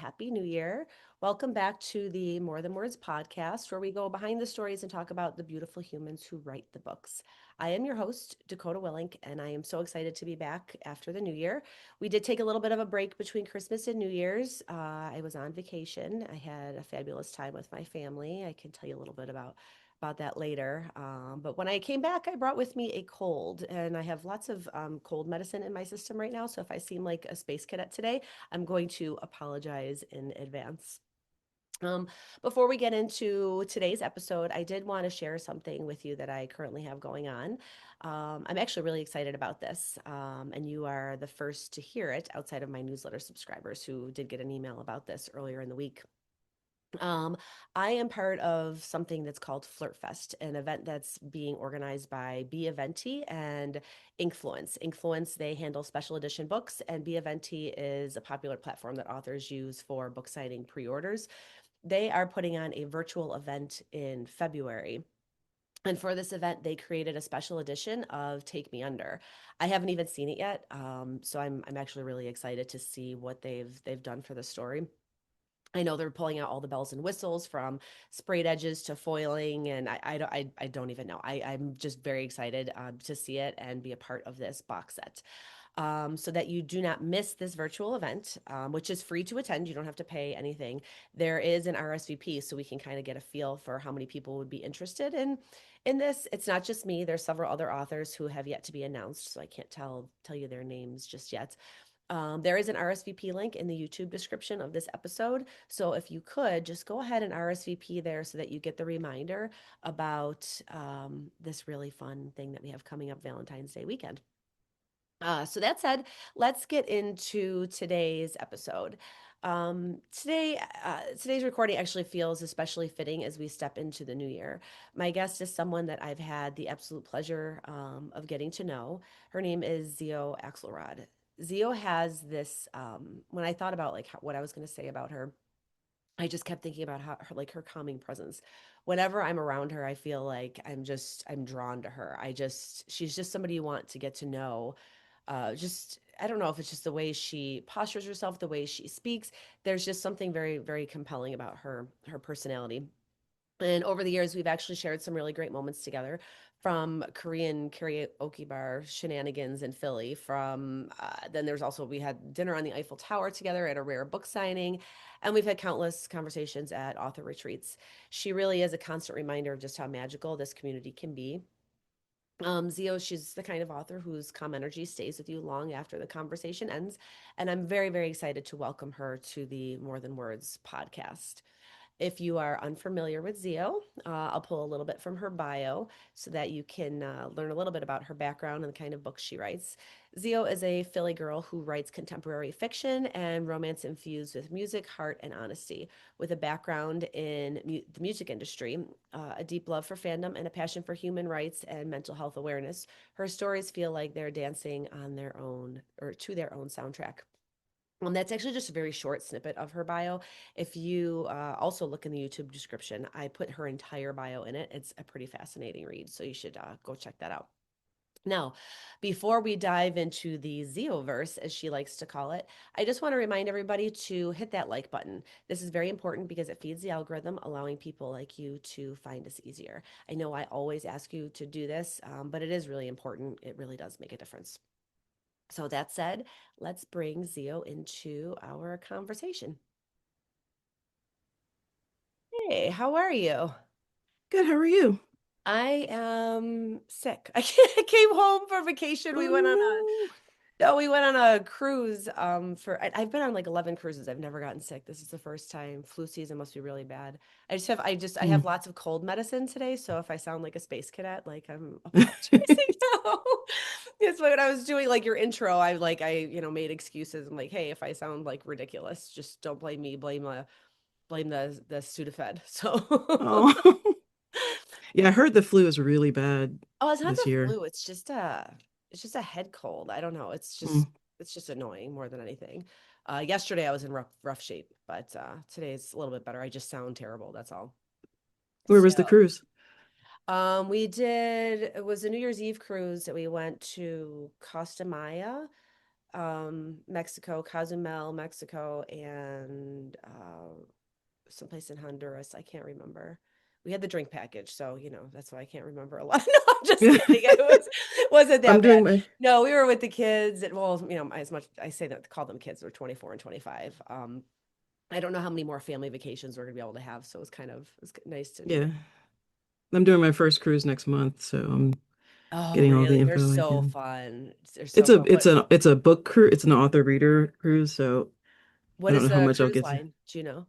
Happy New Year. Welcome back to the More Than Words podcast, where we go behind the stories and talk about the beautiful humans who write the books. I am your host, Dakota Willink, and I am so excited to be back after the new year. We did take a little bit of a break between Christmas and New Year's. I was on vacation. I had a fabulous time with my family. I can tell you a little bit about that later. But when I came back, I brought with me a cold, and I have lots of cold medicine in my system right now. So if I seem like a space cadet today, I'm going to apologize in advance. Um, Before we get into today's episode, I did want to share something with you that I currently have going on. I'm actually really excited about this, and you are the first to hear it outside of my newsletter subscribers who did get an email about this earlier in the week. Um, I am part of something that's called Flirt Fest, an event that's being organized by Be Eventi and Influence. Influence, they handle special edition books, and Be Eventi is a popular platform that authors use for book signing pre-orders. They are putting on a virtual event in February. And for this event, they created a special edition of Take Me Under. I haven't even seen it yet, so I'm actually really excited to see what they've done for the story. I know they're pulling out all the bells and whistles from sprayed edges to foiling, and I don't even know. I'm just very excited to see it and be a part of this box set. So that you do not miss this virtual event, which is free to attend. You don't have to pay anything. There is an RSVP, so we can kind of get a feel for how many people would be interested in this. It's not just me. There's several other authors who have yet to be announced, so I can't tell you their names just yet. There is an RSVP link in the YouTube description of this episode. So if you could just go ahead and RSVP there so that you get the reminder about this really fun thing that we have coming up Valentine's Day weekend. So that said, let's get into today's episode. Today's recording actually feels especially fitting as we step into the new year. My guest is someone that I've had the absolute pleasure of getting to know. Her name is Xio Axelrod. Xio has this. When I thought about what I was going to say about her, I just kept thinking about how her calming presence. Whenever I'm around her, I feel like I'm drawn to her. She's just somebody you want to get to know. Just I don't know if it's just the way she postures herself, the way she speaks. There's just something very, very compelling about her personality. And over the years, we've actually shared some really great moments together, from Korean karaoke bar shenanigans in Philly. From then there's also we had dinner on the Eiffel Tower together at a rare book signing, and we've had countless conversations at author retreats. She really is a constant reminder of just how magical this community can be. Zio, she's the kind of author whose calm energy stays with you long after the conversation ends, and I'm very, very excited to welcome her to the More Than Words podcast. If you are unfamiliar with Zio, I'll pull a little bit from her bio so that you can learn a little bit about her background and the kind of books she writes. Zio is a Philly girl who writes contemporary fiction and romance infused with music, heart, and honesty. With a background in the music industry, a deep love for fandom, and a passion for human rights and mental health awareness, her stories feel like they're dancing on their own or to their own soundtrack. That's actually just a very short snippet of her bio. If you also look in the YouTube description, I put her entire bio in it. It's a pretty fascinating read, so you should go check that out. Now, before we dive into the Zeoverse, as she likes to call it, I just want to remind everybody to hit that like button. This is very important because it feeds the algorithm, allowing people like you to find us easier. I know I always ask you to do this, but it is really important. It really does make a difference. So that said, let's bring Zio into our conversation. Hey, how are you? Good. How are you? I am sick. I came home for vacation. Oh no. We went on a cruise. I've been on like 11 cruises. I've never gotten sick. This is the first time. Flu season must be really bad. I Mm. have lots of cold medicine today. So if I sound like a space cadet, like I'm apologizing now. It's when I was doing like your intro, made excuses. I'm like, hey, if I sound like ridiculous, just don't blame me. Blame the Sudafed. So Oh, yeah. I heard the flu is really bad oh, it's not this the year. flu. It's just a head cold. I don't know. Mm. It's just annoying more than anything. Yesterday I was in rough shape, but today's a little bit better. I just sound terrible. That's all. Where was the So, cruise? it was a New Year's Eve cruise that we went to Costa Maya. Mexico, Cozumel, Mexico, and someplace in Honduras. I can't remember. We had the drink package, so that's why I can't remember a lot. No, I'm just kidding. It wasn't I'm that bad. doing my No, we were with the kids. Well, as much I say that call them kids, they're 24 and 25. I don't know how many more family vacations we're gonna be able to have, so it's nice to do yeah. that. I'm doing my first cruise next month, so I'm Oh, getting all the really? They're info I so can. fun. They're so fun. It's a book cruise. It's an author reader cruise, so I What don't is know how the much I'll cruise get to. line? Do you know?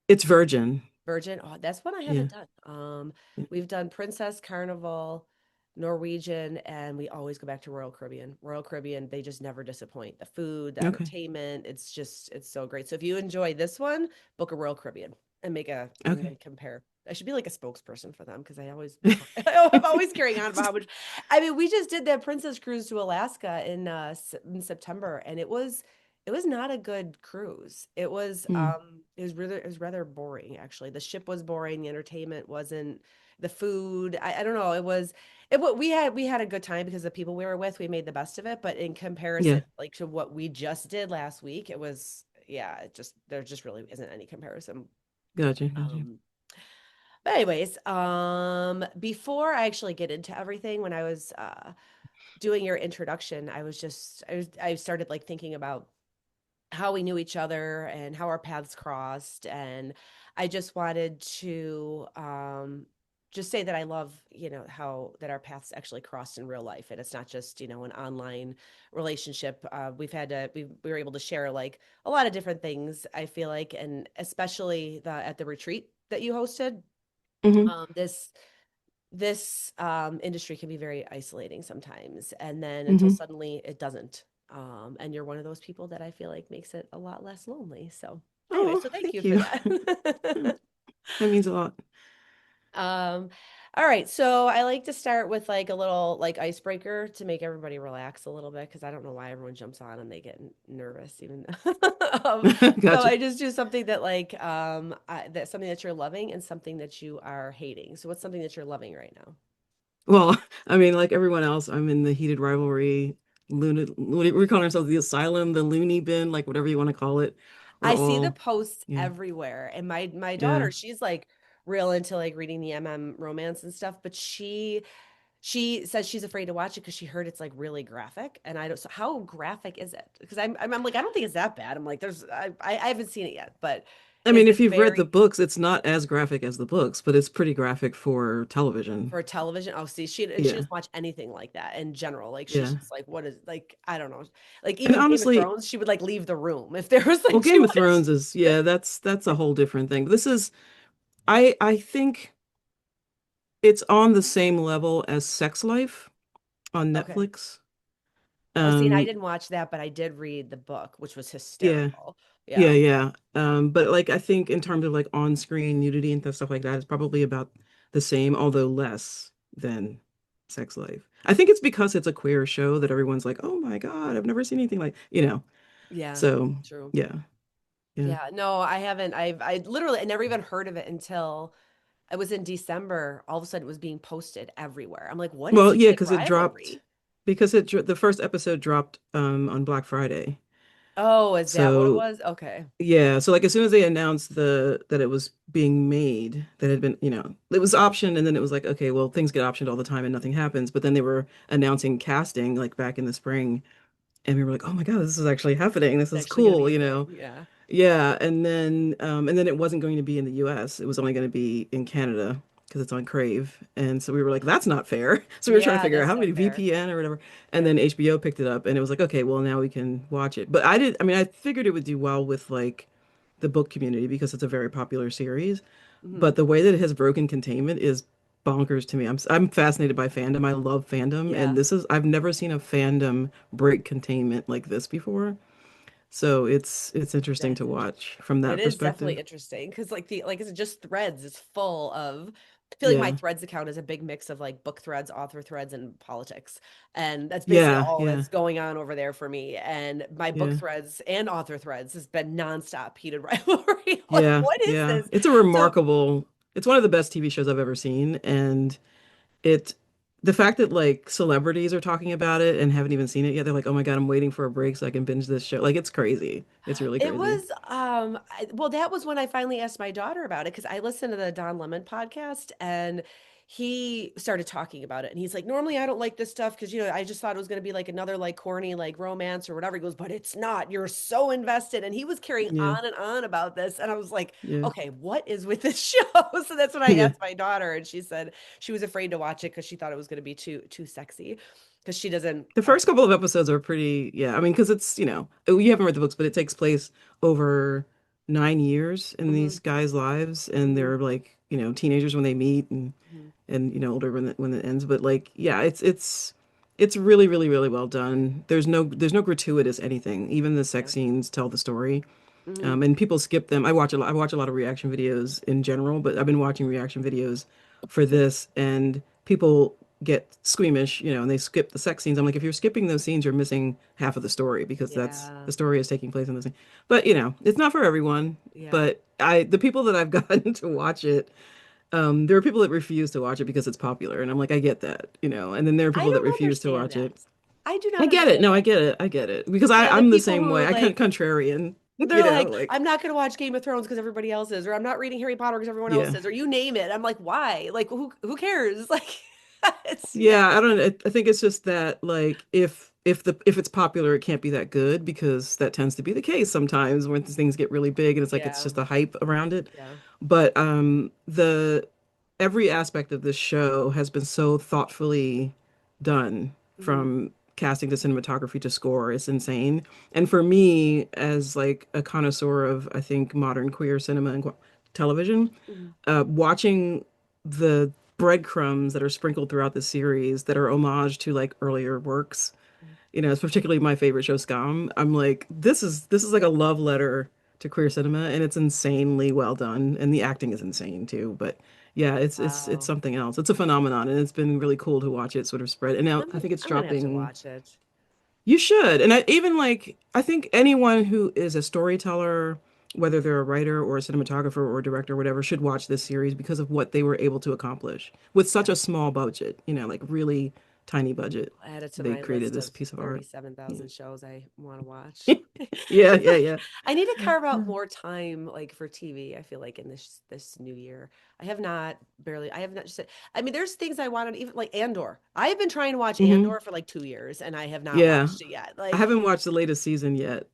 It's Virgin. Virgin. Oh, that's one I Yeah. haven't done. Yeah. We've done Princess, Carnival, Norwegian, and we always go back to Royal Caribbean. Royal Caribbean, they just never disappoint. The food, the Okay. entertainment, it's so great. So if you enjoy this one, book a Royal Caribbean and Okay. then compare. I should be like a spokesperson for them because I'm always carrying on about how much. I mean, we just did that Princess cruise to Alaska in September, and it was not a good cruise. Hmm. It was rather boring actually. The ship was boring, the entertainment wasn't, the food, I don't know, we had a good time because the people we were with, we made the best of it, but in Yeah. comparison like to what we just did last week, it was yeah, there just really isn't any comparison. Gotcha. Gotcha. Um but anyways, before I actually get into everything, when I was doing your introduction, I started like thinking about how we knew each other and how our paths crossed. And I just wanted to just say that I love, how that our paths actually crossed in real life. And it's not just, an online relationship. We were able to share like a lot of different things, I feel like, and especially at the retreat that you hosted. Hmm. This industry can be very isolating sometimes, and then until Hmm. suddenly it doesn't. And you're one of those people that I feel like makes it a lot less lonely. So anyway, Oh, so thank you thank for you. that. That means a lot. um all right, so I like to start with like a little like icebreaker to make everybody relax a little bit because I don't know why everyone jumps on and they get nervous even so Gotcha. I just do something that like that's something that you're loving and something that you are hating. So what's something that you're loving right now? Well, I mean, like everyone else, I'm in the heated rivalry. What are we calling ourselves? The asylum, the loony bin, like whatever you want to call it. We're I see the all, posts yeah, everywhere. And my yeah. daughter, she's like real into like reading the romance and stuff, but she says she's afraid to watch it because she heard it's like really graphic. And I don't, so how graphic is it? Because I'm like, I don't think it's that bad. I'm like, I haven't seen it yet, but I is mean, it if you've read the very books, it's not as graphic as the books, but it's pretty graphic for television. for television? Oh, see, she Yeah, doesn't watch anything like that in general. Like she's yeah. just like, what is like, I don't know. Like And even Game of honestly, Thrones, she would like leave the room if there was well, like too Game of much. Thrones is, yeah, that's a whole different thing. This is, I think it's on the same level as Sex Life on Okay. Netflix. Oh, see, and I Um, didn't watch that, but I did read the book, which was yeah. hysterical. Yeah, Yeah. yeah. But like I think in terms of like on-screen nudity and stuff like that, it's probably about the same, although less than Sex Life. I think it's because it's a queer show that everyone's like, "Oh my God, I've never seen anything like." Yeah. So, True. yeah. Yeah. Yeah. No, I haven't. I literally I never even heard of it until it was in December. All of a sudden it was being posted everywhere. I'm like, what is Well, yeah, heated because it dropped rivalry? the first episode dropped on Black Friday. Oh, is that what it So, was? Okay. yeah, so like as soon as they announced the that it was being made, that had been, it was optioned, and then it was like, okay, well, things get optioned all the time and nothing happens. But then they were announcing casting like back in the spring, and we were like, oh my God, this is actually happening. This It's is actually gonna cool, be a you thing. know. Yeah. Yeah, and then it wasn't going to be in the US. It was only going to be in Canada because it's on Crave. And so we were like, that's not fair. So we were trying to Yeah, figure out that's how not many fair. VPN or whatever. And Yep. then HBO picked it up and it was like, okay, well now we can watch it. But I mean, I figured it would do well with like the book community because it's a very popular series. Hmm. But the way that it has broken containment is bonkers to me. I'm fascinated by fandom. I love fandom, and Yeah. I've never seen a fandom break containment like this before. So it's interesting to That's interesting. watch from It that is definitely perspective. interesting because like is it just threads? It's full of. I feel like my Yeah. threads account is a big mix of like book threads, author threads, and politics, and that's basically Yeah, all yeah, that's going on over there for me. And my book yeah, threads and author threads has been nonstop heated rivalry. Like, yeah, what is yeah. this? It's a So remarkable, it's one of the best TV shows I've ever seen. And it the fact that like celebrities are talking about it and haven't even seen it yet, they're like, "Oh my God, I'm waiting for a break so I can binge this show." Like it's crazy. It's really It crazy. was well, that was when I finally asked my daughter about it because I listened to the Don Lemon podcast and he started talking about it and he's like, normally I don't like this stuff because I just thought it was going to be like another like corny like romance or whatever. He goes, but it's not. You're so invested. And he was carrying Yeah. on and on about this. And I was like, Yeah. okay, what is with this show? So that's when I Yeah. asked my daughter and she said she was afraid to watch it because she thought it was going to be too sexy because she doesn't The first couple of episodes are pretty, yeah. I mean, because it's, you haven't read the books, but it takes place over 9 years in mhm, these guys' lives, and mhm, they're like, teenagers when they meet, mhm. and older when it ends. But like, yeah, it's really, really, really well done. There's no gratuitous anything. Even the Yeah. sex scenes tell the story. Mhm. And people skip them. I watch a lot of reaction videos in general, but I've been watching reaction videos for this, and people get squeamish, and they skip the sex scenes. I'm like, if you're skipping those scenes, you're missing half of the story because that's Yeah. the story is taking place in those scenes. But it's not for everyone. Yeah. But the people that I've gotten to watch it, there are people that refuse to watch it because it's popular, and I'm like, I get that, and then there are I people that don't refuse to understand watch it. that. I do I not get it. understand No, I that. get it. I get it because Yeah, the I'm the people same who way. I kind of like contrarian, they're like, like I'm not going to watch Game of Thrones because everybody else is, or I'm not reading Harry Potter because everyone else yeah. is, or you name it. I'm like, why? Like, who cares? Like, it's Yeah, I don't I think it's just that like if it's popular, it can't be that good because that tends to be the case sometimes when things get really big and it's like it's yeah, just a hype around it. yeah. But the every aspect of this show has been so thoughtfully done Hmm. from casting to cinematography to score. It's insane. And for me, as like a connoisseur of I think modern queer cinema and television, Hmm. watching the breadcrumbs that are sprinkled throughout the series that are homage to like earlier works. It's particularly my favorite show, Scum. I'm like, this is like a love letter to queer cinema, and it's insanely well done, and the acting is insane too. But yeah, it's Wow. something else. It's a phenomenon, and it's been really cool to watch it sort of spread. And now I think it's I'm gonna have to dropping. watch it. You should. And even like, I think anyone who is a storyteller, whether they're a writer or a cinematographer or a director or whatever, should watch this series because of what they were able to accomplish with such Yeah. a small budget, like really tiny budget. Add it to They my created list this of piece of art. Yeah. 37,000 shows I want to watch. Yeah, yeah, yeah. I need to carve out more time like for TV, I feel like in this new year. I have not just I mean there's things I wanted even like Andor. I have been trying to watch Hmm. Andor for like 2 years and I have not Yeah. watched it yet. I Like haven't watched the latest season yet,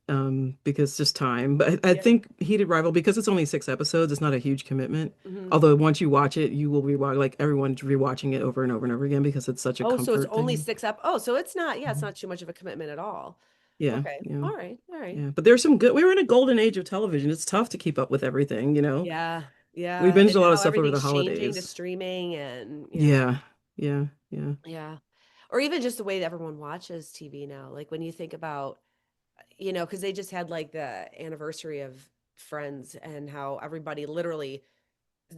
because just time. But I yeah. think Heated Rival, because it's only 6 episodes, it's not a huge commitment. Hmm. Although once you watch it, you will rewatch like everyone's rewatching it over and over and over again because it's such a Oh, so it's comfort only thing. 6 Oh, so it's not it's Mhm. not too much of a commitment at all. Yeah, Okay. yeah, All right. All right. yeah. But there's some good. We were in a golden age of television. It's tough to keep up with everything. Yeah. We Yeah. binged And a lot of now stuff over the everything's changing to holidays. streaming and yeah. Yeah, yeah, yeah. Yeah. Or even just the way that everyone watches TV now. Like when you think about because they just had like the anniversary of Friends and how everybody literally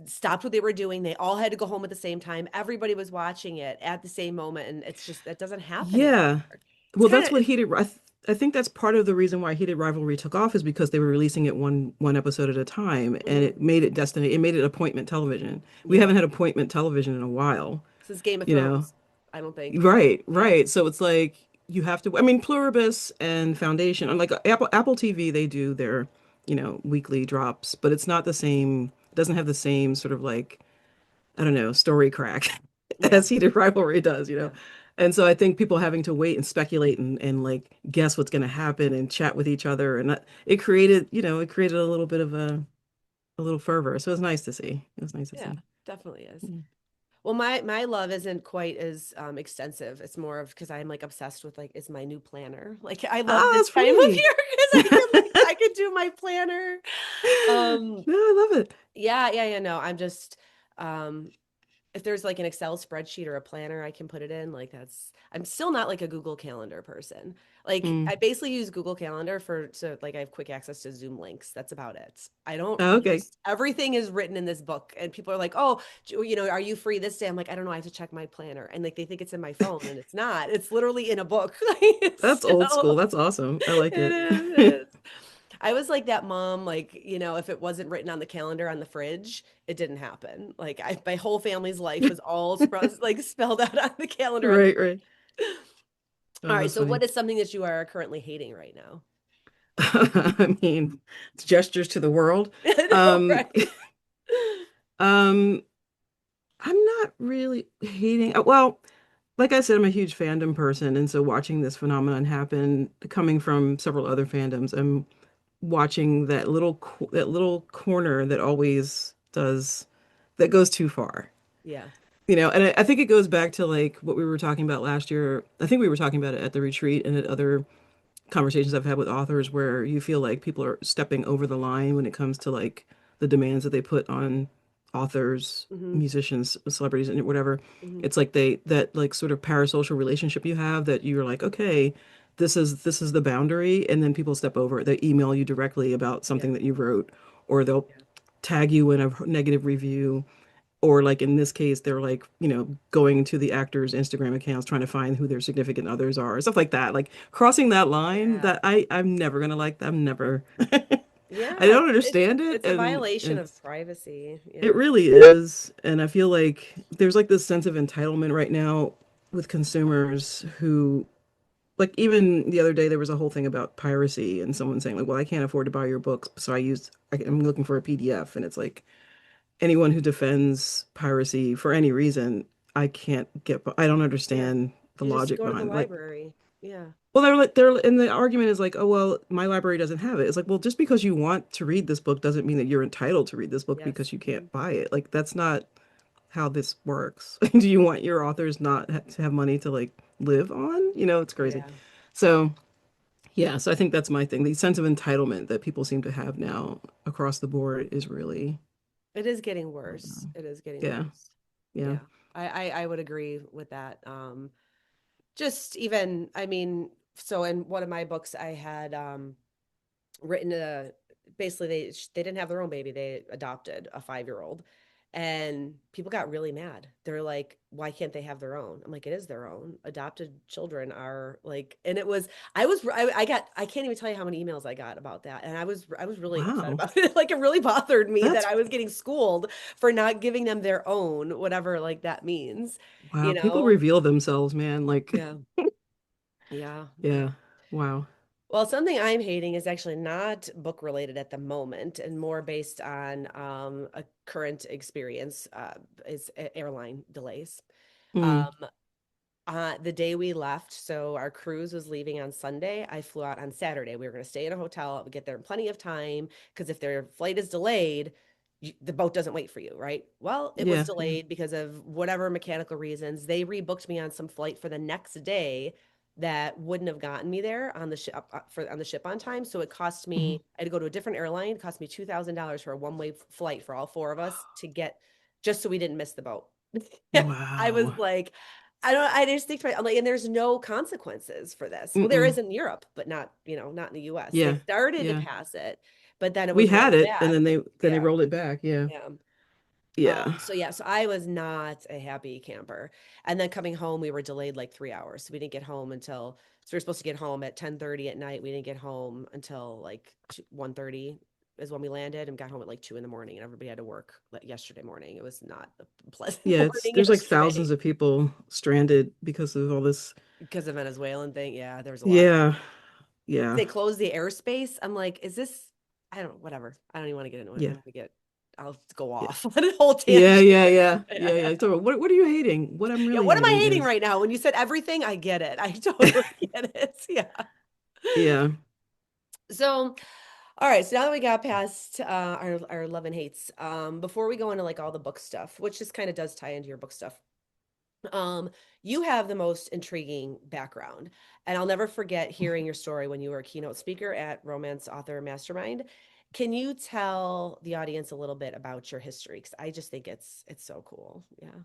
stopped what they were doing. They all had to go home at the same time. Everybody was watching it at the same moment. And it's just, that doesn't happen Yeah. anymore. It's Well, kind that's of, what I think that's part of the reason why Heated Rivalry took off is because they were releasing it one episode at a time, and mhm, it made it destiny. It made it appointment television. We yeah. haven't had appointment television in a while, Since Game of you know. Thrones, I don't think. Right, Yeah. right. So it's like you have to. I mean, Pluribus and Foundation, unlike Apple TV, they do their, weekly drops, but it's not the same. It doesn't have the same sort of like I don't know, story crack Yeah. as Heated Rivalry does. Yeah. And so I think people having to wait and speculate and like guess what's going to happen and chat with each other and it created a little bit of a little fervor. So it was nice to see. It was nice to Yeah. see. Definitely is. Yeah. Well, my love isn't quite as extensive. It's more of because I'm like obsessed with like is my new planner. Like I love Ah, this it's time of free. year because I could do my planner. Um, No, I love it. yeah, yeah, yeah. No, I'm just um if there's like an Excel spreadsheet or a planner I can put it in, like I'm still not like a Google Calendar person. Like Mm. I basically use Google Calendar so like I have quick access to Zoom links. That's about it. I don't Oh, okay. use everything is written in this book and people are like, "Oh, are you free this day?" I'm like, "I don't know, I have to check my planner." And like they think it's in my phone and it's not. It's literally in a book. That's old So school. That's awesome. I like it it. is. It is. I was like that mom, like, if it wasn't written on the calendar on the fridge, it didn't happen. Like my whole family's life was all like spelled out on the calendar on the Right, right. fridge. All Oh, right, that's so funny. what is something that you are currently hating right now? I mean, it's gestures to the world. I know, Um, right? um, I'm not really hating. Well, like I said, I'm a huge fandom person, and so watching this phenomenon happen, coming from several other fandoms, I'm watching that little corner that always does that goes too far. Yeah. And I think it goes back to like what we were talking about last year. I think we were talking about it at the retreat and at other conversations I've had with authors where you feel like people are stepping over the line when it comes to like the demands that they put on authors, Hmm. musicians, celebrities, and whatever. Hmm. It's like that like sort of parasocial relationship you have that you're like, okay, this is the boundary, and then people step over it. They email you directly about Yeah. something that you wrote, or they'll Yeah. tag you in a negative review, or like in this case they're like going to the actors Instagram accounts trying to find who their significant others are, stuff like that, like crossing that line Yeah. that I'm never gonna like. I'm never I Yeah. don't understand it, It's a and violation of privacy. it Yeah. really is. And I feel like there's like this sense of entitlement right now with consumers who, like, even the other day there was a whole thing about piracy and someone saying like, well, I can't afford to buy your books, so I'm looking for a PDF, and it's like anyone who defends piracy for any reason, I don't Yeah. understand the You just logic go to the behind, like, library. Yeah. well, and the argument is like, oh, well, my library doesn't have it. It's like, well, just because you want to read this book doesn't mean that you're entitled to read this book Yes. because you Hmm. can't buy it. Like, that's not how this works. Do you want your authors not to have money to like live on? It's crazy. Yeah. So, yeah, so I think that's my thing. The sense of entitlement that people seem to have now across the board is really, It is getting worse. It is getting yeah, worse. yeah. Yeah. I would agree with that. Just even, I mean, so in one of my books, I had written basically they didn't have their own baby. They adopted a 5-year old. And people got really mad. They're like, why can't they have their own? I'm like, it is their own. Adopted children are like, and it was, I can't even tell you how many emails I got about that. And I was really upset Wow. about it. Like it really bothered me that That's I was getting schooled for not giving them their own, whatever like that means, wow. you People know? reveal themselves, man. Like, Yeah. Yeah. Yeah. yeah. Wow. Well, something I'm hating is actually not book related at the moment and more based on a current experience is airline delays. Mm. Um, the day we left, so our cruise was leaving on Sunday. I flew out on Saturday. We were going to stay in a hotel, get there in plenty of time because if their flight is delayed, the boat doesn't wait for you, right? Well, it was Yeah. Yeah. delayed because of whatever mechanical reasons. They rebooked me on some flight for the next day that wouldn't have gotten me there on the ship on the ship on time. So it cost Mhm. me. I had to go to a different airline. It cost me $2,000 for a one-way flight for all four of us to get just so we didn't miss the boat. I was Wow. like, I don't. I just think to myself, I'm like, and there's no consequences for this. Well, there Mm-mm. is in Europe, but not, not in the U.S. They Yeah. started to Yeah. pass it, but then it We was had rolled it, and back. then they Yeah, rolled it back. Yeah. yeah. Yeah. So yeah, so I was not a happy camper. And then coming home, we were delayed like 3 hours. So we didn't get home until so we were supposed to get home at 10:30 at night. We didn't get home until like 1:30 is when we landed and got home at like 2 in the morning and everybody had to work like yesterday morning. It was not a pleasant Yeah. It's morning there's like yesterday thousands of people stranded because of all this. because of Venezuelan thing. Yeah, there was a lot. Yeah. Yeah. They closed the airspace. I'm like, is this? I don't. Whatever. I don't even want to get into it. I'm Yeah. gonna get. I'll go Yeah. off on a whole Yeah. tangent. Yeah. Yeah. Yeah. Yeah. Yeah. So what are you hating? What I'm Yeah. really What am I hating hating is, right now? When you said everything, I get it. I totally get it. Yeah. yeah. So, all right. So now that we got past our love and hates, before we go into like all the book stuff, which just kind of does tie into your book stuff, Um, you have the most intriguing background, and I'll never forget hearing your story when you were a keynote speaker at Romance Author Mastermind. Can you tell the audience a little bit about your history? Because I just think it's so cool. Yeah.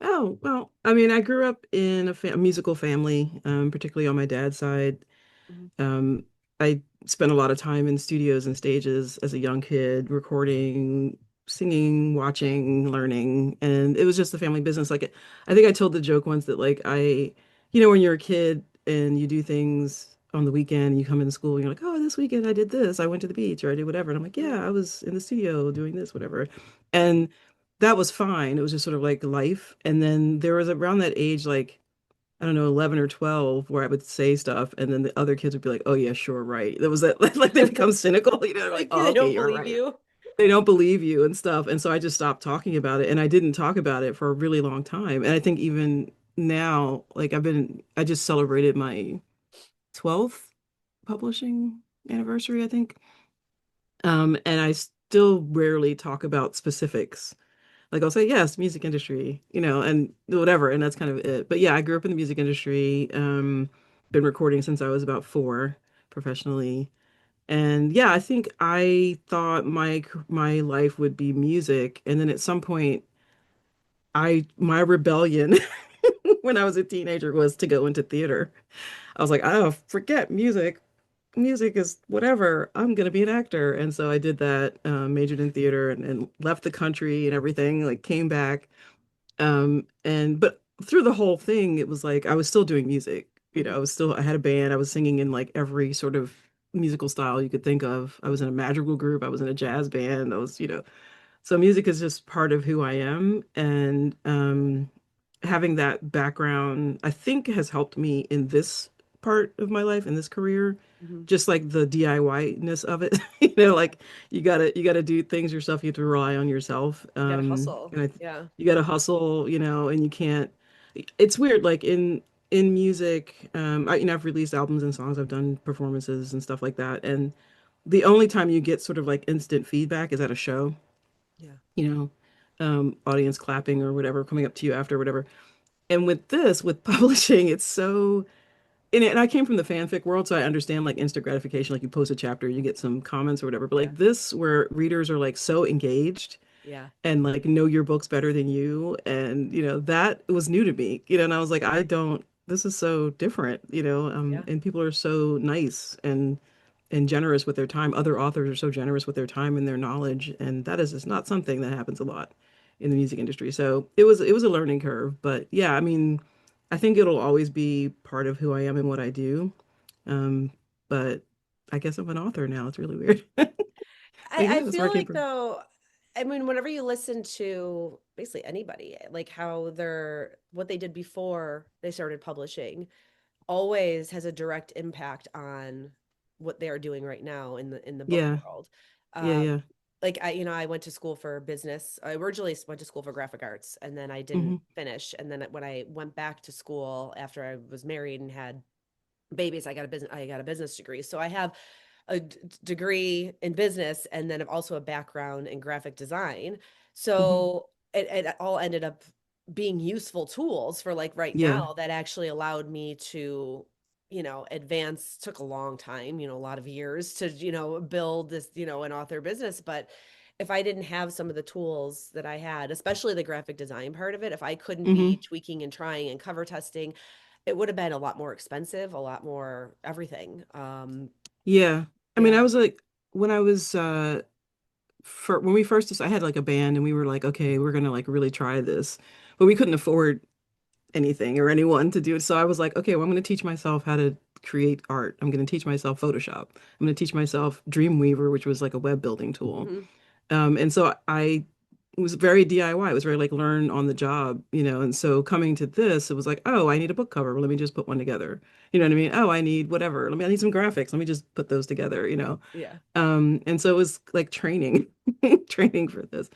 Oh, well, I mean, I grew up in a musical family, particularly on my dad's side. Mhm. Um, I spent a lot of time in studios and stages as a young kid, recording, singing, watching, learning, and it was just the family business. I think I told the joke once that like when you're a kid and you do things on the weekend, you come into school and you're like, oh, this weekend I did this. I went to the beach or I did whatever. And I'm like, Mhm. yeah, I was in the studio doing this, whatever. And that was fine. It was just sort of like life. And then there was around that age, like, I don't know, 11 or 12, where I would say stuff, and then the other kids would be like, oh, yeah, sure, right. That was that, like, they become cynical, they're like, Like oh, they okay, don't you're believe right. you. They don't believe you and stuff. And so I just stopped talking about it. And I didn't talk about it for a really long time. And I think even now, like, I just celebrated my 12th publishing anniversary, I think. And I still rarely talk about specifics. Like I'll say, yes, music industry, and whatever, and that's kind of it. But yeah, I grew up in the music industry. Been recording since I was about 4 professionally. And yeah, I think I thought my life would be music, and then at some point, my rebellion when I was a teenager was to go into theater. I was like, oh, forget music. Music is whatever. I'm gonna be an actor, and so I did that. Majored in theater and left the country and everything. Like came back. And but through the whole thing, it was like I was still doing music. Mhm. I had a band. I was singing in like every sort of musical style you could think of. I was in a madrigal group. I was in a jazz band. So music is just part of who I am. And having that background, I think has helped me in this part of my life, in this career, Mhm. just like the DIY-ness of it. Like you gotta do things yourself. You have to rely on yourself. You gotta hustle. And Yeah. you gotta hustle, and you can't. It's weird, like in music. I've released albums and songs. I've done performances and stuff like that. And the only time you get sort of like instant feedback is at a show, Yeah. audience clapping or whatever, coming up to you after whatever. And with publishing, it's so, and I came from the fanfic world, so I understand like instant gratification, like you post a chapter, you get some comments or whatever. But Yeah. like this, where readers are like so engaged Yeah. and like know your books better than you, and that was new to me, and I was like, I don't, this is so different, Yeah. and people are so nice and generous with their time. Other authors are so generous with their time and their knowledge, and that is just not something that happens a lot in the music industry. So it was a learning curve, but yeah, I mean, I think it'll always be part of who I am and what I do. Um, but I guess I'm an author now. It's really weird. But I yeah, that's where feel I came like from. though, I mean, whenever you listen to basically anybody, like how what they did before they started publishing always has a direct impact on what they are doing right now in the book Yeah, world. yeah, Um, yeah. like I went to school for business. I originally went to school for graphic arts, and then I didn't Hmm. finish. And then when I went back to school after I was married and had babies, I got a business degree. So I have a degree in business and then also a background in graphic design. Hmm. So it all ended up being useful tools for like right Yeah. now that actually allowed me to, advance. Took a long time, a lot of years to, build this, an author business. But if I didn't have some of the tools that I had, especially the graphic design part of it, if I couldn't be Hmm. tweaking and trying and cover testing, it would have been a lot more expensive, a lot more everything. Yeah. I mean, Yeah. I was like, when I was when we first I had like a band and we were like, okay, we're gonna like really try this, but we couldn't afford anything or anyone to do it. So I was like, okay, well, I'm gonna teach myself how to create art. I'm gonna teach myself Photoshop. I'm gonna teach myself Dreamweaver, which was like a web building tool. Mhm. And so I it was very DIY. It was very like learn on the job, And so coming to this, it was like, oh, I need a book cover. Well, let me just put one together. You know what I mean? Oh, I need whatever. I need some graphics. Let me just put those together. Yeah. And so it was like training, training for this.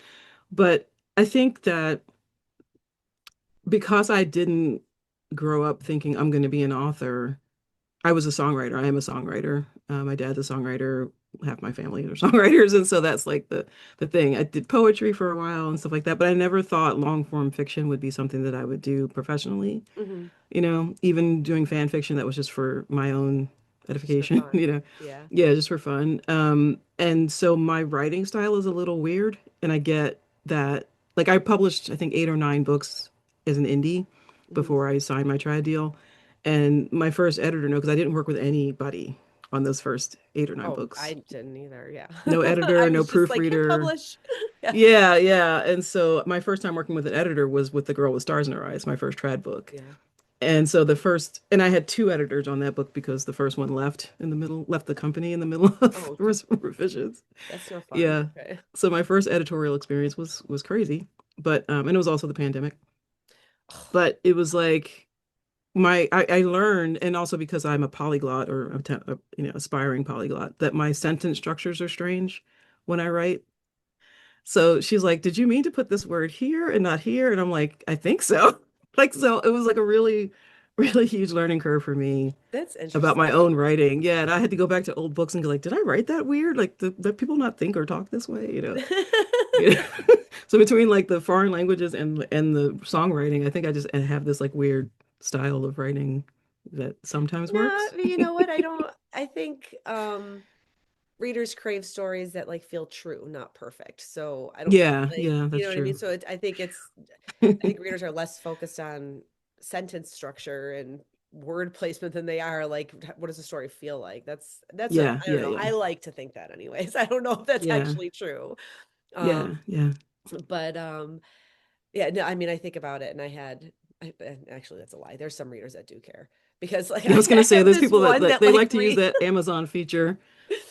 But I think that because I didn't grow up thinking I'm going to be an author, I was a songwriter. I am a songwriter. My dad's a songwriter. Half my family are songwriters, and so that's like the thing. I did poetry for a while and stuff like that, but I never thought long form fiction would be something that I would do professionally. Mhm. Even doing fan fiction that was just for my own Just for edification, fun. Yeah. Yeah, just for fun. And so my writing style is a little weird, and I get that. Like I published, I think 8 or 9 books as an indie Mhm. before I signed my trad deal. And my first editor, no, because I didn't work with anybody on those first 8 or 9 Oh, I books. didn't either. Yeah. No editor, I no was just like, hit proofreader. publish. Yeah. Yeah, yeah. And so my first time working with an editor was with The Girl with Stars in Her Eyes, my first trad book. Yeah. And so and I had two editors on that book because the first one left the company in the middle of Oh, revisions. that's no fun. Yeah. Okay. So my first editorial experience was crazy, but and it was also the pandemic. But it was like I learned, and also because I'm a polyglot or aspiring polyglot, that my sentence structures are strange when I write. So she's like, "Did you mean to put this word here and not here?" And I'm like, "I think so." Like, so it was like a really, really huge learning curve for me That's about my interesting. own writing. Yeah, and I had to go back to old books and go like, "Did I write that weird? Like, the people not think or talk this way?" You know? So between like the foreign languages and the songwriting, I think I just have this like weird style of writing that sometimes No, works. you know what? I don't, I think readers crave stories that like feel true, not perfect. So I don't Yeah, like, yeah, you that's know what I mean? true. So I think readers are less focused on sentence structure and word placement than they are like what does the story feel like? That's what Yeah, I don't yeah, know. yeah. I like to think that anyways. I don't know if that's Yeah, actually true. yeah, Um, yeah. but yeah, no, I mean I think about it and actually that's a lie. There's some readers that do care because like I was gonna I say have there's this people that one that they like like to use read that Amazon feature,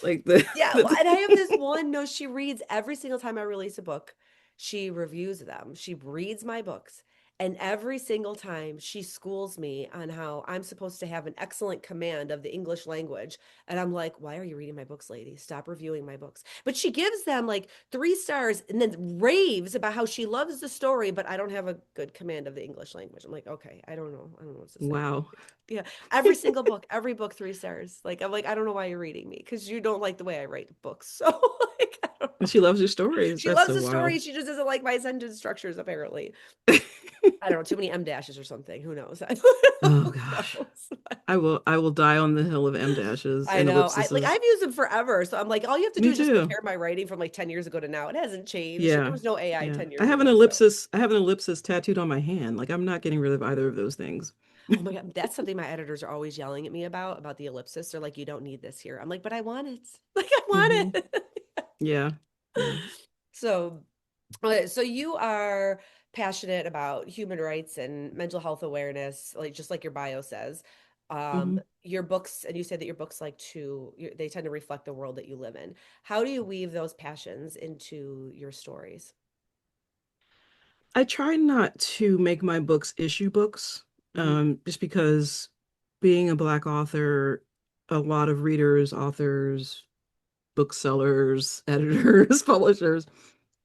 like the, yeah, well, the and I have this one. No, she reads every single time I release a book. She reviews them. She reads my books. And every single time she schools me on how I'm supposed to have an excellent command of the English language. And I'm like, why are you reading my books, lady? Stop reviewing my books. But she gives them like 3 stars and then raves about how she loves the story, but I don't have a good command of the English language. I'm like, okay, I don't know. I don't know what to say. wow. Yeah, every single book, every book 3 stars. Like I'm like I don't know why you're reading me because you don't like the way I write books. So like I don't And know. she loves your stories. She That's loves so the wild. story. She just doesn't like my sentence structures. Apparently, I don't know. Too many M dashes or something. Who knows? Oh Who gosh. knows? I will die on the hill of M dashes I and know. I like ellipses. I've used them forever. So I'm like, all you have to do Me is just too. compare my writing from like 10 years ago to now. It hasn't changed. There Yeah. was no AI Yeah. 10 I years have an ago. So ellipsis. I have an ellipsis tattooed on my hand. Like I'm not getting rid of either of those things. oh my God, that's something my editors are always yelling at me about the ellipsis. They're like, you don't need this here. I'm like, but I want it. Like I Hmm. want it. Yeah. Yeah. So, okay, so you are passionate about human rights and mental health awareness, like just like your bio says. Hmm. Your books, and you said that your books they tend to reflect the world that you live in. How do you weave those passions into your stories? I try not to make my books issue books, Hmm. just because being a Black author, a lot of readers, authors, booksellers, editors, publishers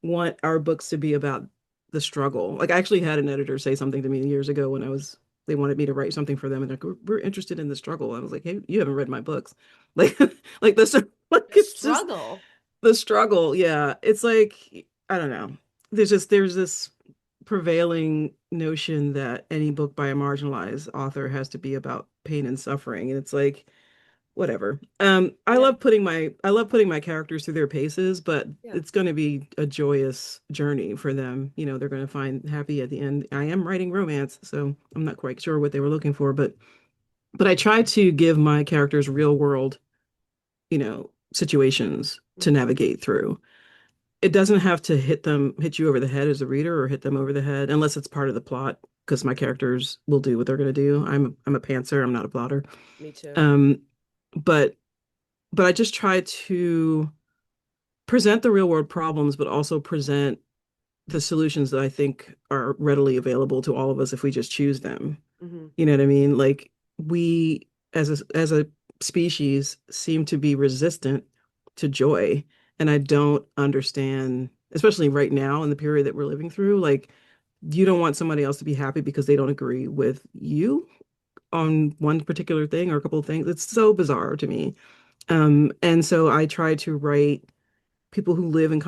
want our books to be about the struggle. Like I actually had an editor say something to me years ago when they wanted me to write something for them and like we're interested in the struggle. I was like, hey, you haven't read my books. Like like this like The it's just struggle. the struggle. Yeah. It's like I don't know. There's this prevailing notion that any book by a marginalized author has to be about pain and suffering. And it's like whatever. Yeah, I love putting my characters through their paces, but yeah. it's going to be a joyous journey for them. You know, they're going to find happy at the end. I am writing romance, so I'm not quite sure what they were looking for, but I try to give my characters real world, situations to Mhm. navigate through. It doesn't have to hit you over the head as a reader or hit them over the head unless it's part of the plot because my characters will do what they're going to do. I'm a pantser, I'm not a plotter. Me too. Um, but I just try to present the real world problems, but also present the solutions that I think are readily available to all of us if we just choose them. Hmm. You know what I mean? Like we as a species seem to be resistant to joy. And I don't understand, especially right now in the period that we're living through, like you don't want somebody else to be happy because they don't agree with you on one particular thing or a couple of things. It's so bizarre to me. And so I try to write people who live in in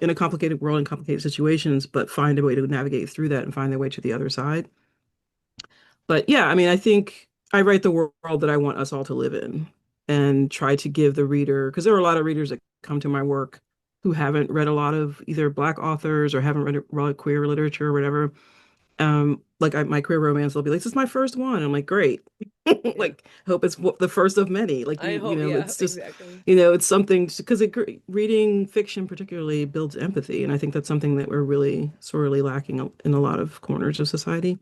a complicated world in complicated situations, but find a way to navigate through that and find their way to the other side. But yeah, I mean, I think I write the world that I want us all to live in and try to give the reader, because there are a lot of readers that come to my work who haven't read a lot of either Black authors or haven't read a lot of queer literature or whatever. My queer romance, they'll be like, "This is my first one." I'm like, "Great." Yeah. Like, hope it's the first of many. Like I hope, yeah, it's just, exactly. it's something because reading fiction particularly builds empathy, and I think that's something that we're really sorely lacking in a lot of corners of society.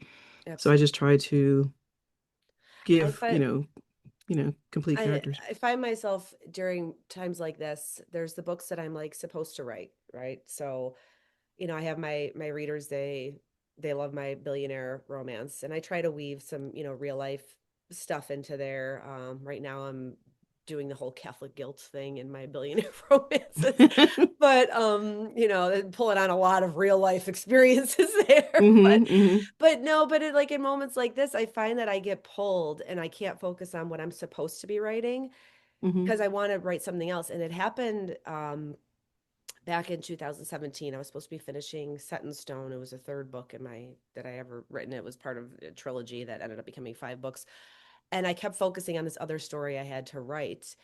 So I just Absolutely. try to I give, find complete I characters. I find myself during times like this, there's the books that I'm like supposed to write, right? So, I have my readers, they love my billionaire romance, and I try to weave some, real life stuff into there. Right now I'm doing the whole Catholic guilt thing in my billionaire romances, but pulling on a lot of real life experiences there. Hmm. Hmm. But no, but like in moments like this, I find that I get pulled and I can't focus on what I'm supposed to be writing Hmm. because I want to write something else. And it happened back in 2017. I was supposed to be finishing Set in Stone. It was a third book in my that I ever written. It was part of a trilogy that ended up becoming five books. And I kept focusing on this other story I had to write.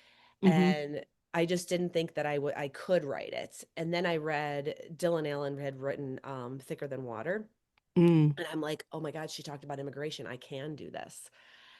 Hmm. And I just didn't think that I could write it. And then I read Dylan Allen had written Thicker Than Water. Hmm. And I'm like, oh my God, she talked about immigration. I can do this.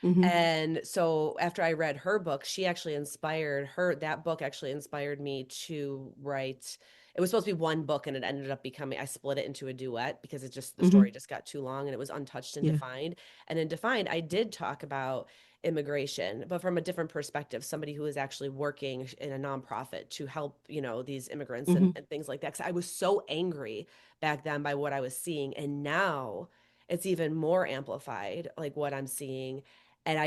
Hmm. And so after I read her book, that book actually inspired me to write. It was supposed to be one book and it ended up becoming, I split it into a duet because the story Hmm. just got too long and it was untouched and Yeah. defined. And in Defined, I did talk about immigration, but from a different perspective, somebody who is actually working in a nonprofit to help, these immigrants and, Hmm. and things like that. Cause I was so angry back then by what I was seeing. And now it's even more amplified, like what I'm seeing, and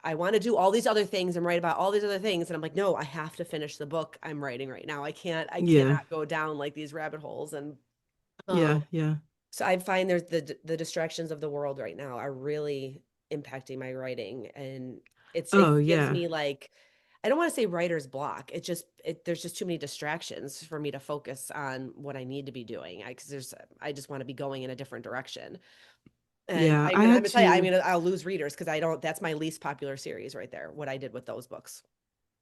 I want to do all these other things and write about all these other things, and I'm like, no, I have to finish the book I'm writing right now. I Yeah. cannot go down like these rabbit holes. And um Yeah. Yeah. so I find there's the distractions of the world right now are really impacting my writing, and Oh, it gives yeah. me like, I don't want to say writer's block. There's just too many distractions for me to focus on what I need to be doing. I just want to be going in a different direction. And Yeah. I I'm had gonna tell you, to. I'll lose readers because I don't. That's my least popular series right there. What I did with those books.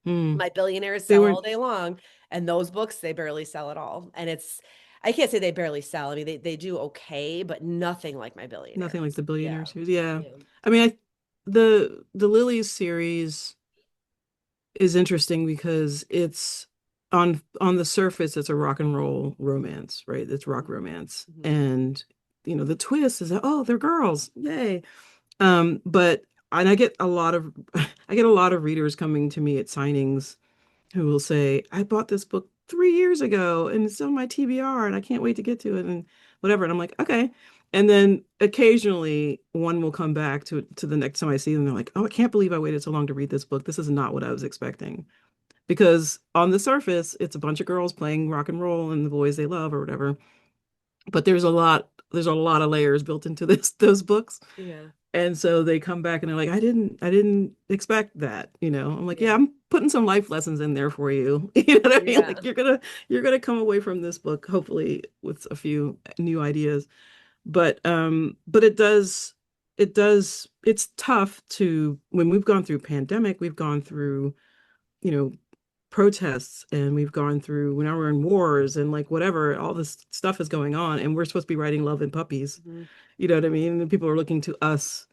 Hmm. My billionaires They sell all weren't day long, and those books they barely sell at all. And I can't say they barely sell. I mean, they do okay, but nothing like my nothing like billionaires. the Yeah, billionaire series. Yeah. yeah. I mean, the Lilies series is interesting because it's on the surface it's a rock and roll romance, right? It's rock Hmm. romance. Hmm. And the twist is that, oh, they're girls. Yay. But and I get a lot of readers coming to me at signings who will say, I bought this book 3 years ago and it's on my TBR and I can't wait to get to it and whatever. And I'm like, okay. And then occasionally one will come back to the next time I see them. They're like, oh, I can't believe I waited so long to read this book. This is not what I was expecting. Because on the surface, it's a bunch of girls playing rock and roll and the boys they love or whatever. But there's a lot of layers built into those books. Yeah, And so they come back and they're like, I didn't expect that, I'm like, yeah, yeah, I'm putting some life lessons in there for you. You know what I mean? yeah. Like you're gonna come away from this book hopefully with a few new ideas. But it's tough to when we've gone through pandemic, we've gone through, you know, protests and we've gone through now we're in wars and like whatever, all this stuff is going on and we're supposed to be writing love and puppies. Hmm. You know what I mean? And people are looking to us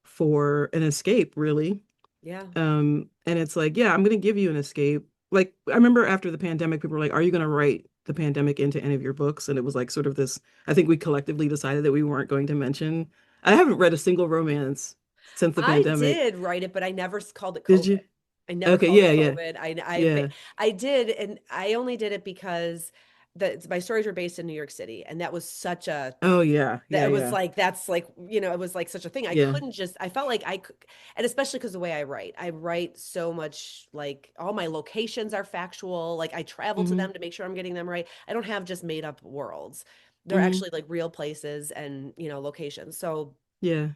for an escape, really. Yeah. And it's like, yeah, I'm going to give you an escape. Like, I remember after the pandemic, people were like, are you going to write the pandemic into any of your books? And it was like sort of this, I think we collectively decided that we weren't going to mention. I haven't read a single romance since the I pandemic. did write it, but I never called it Did COVID. you? I never Okay, called it yeah, yeah, COVID. yeah. I did, and I only did it because my stories were based in New York City, and that was such a Oh, yeah, that yeah, it was yeah, like that's like it was like such a thing. I yeah. couldn't just. I felt like I could, and especially because the way I write so much. Like all my locations are factual. Like I travel to Hmm. them to make sure I'm getting them right. I don't have just made up worlds. They're Hmm. actually like real places and locations. So Yeah.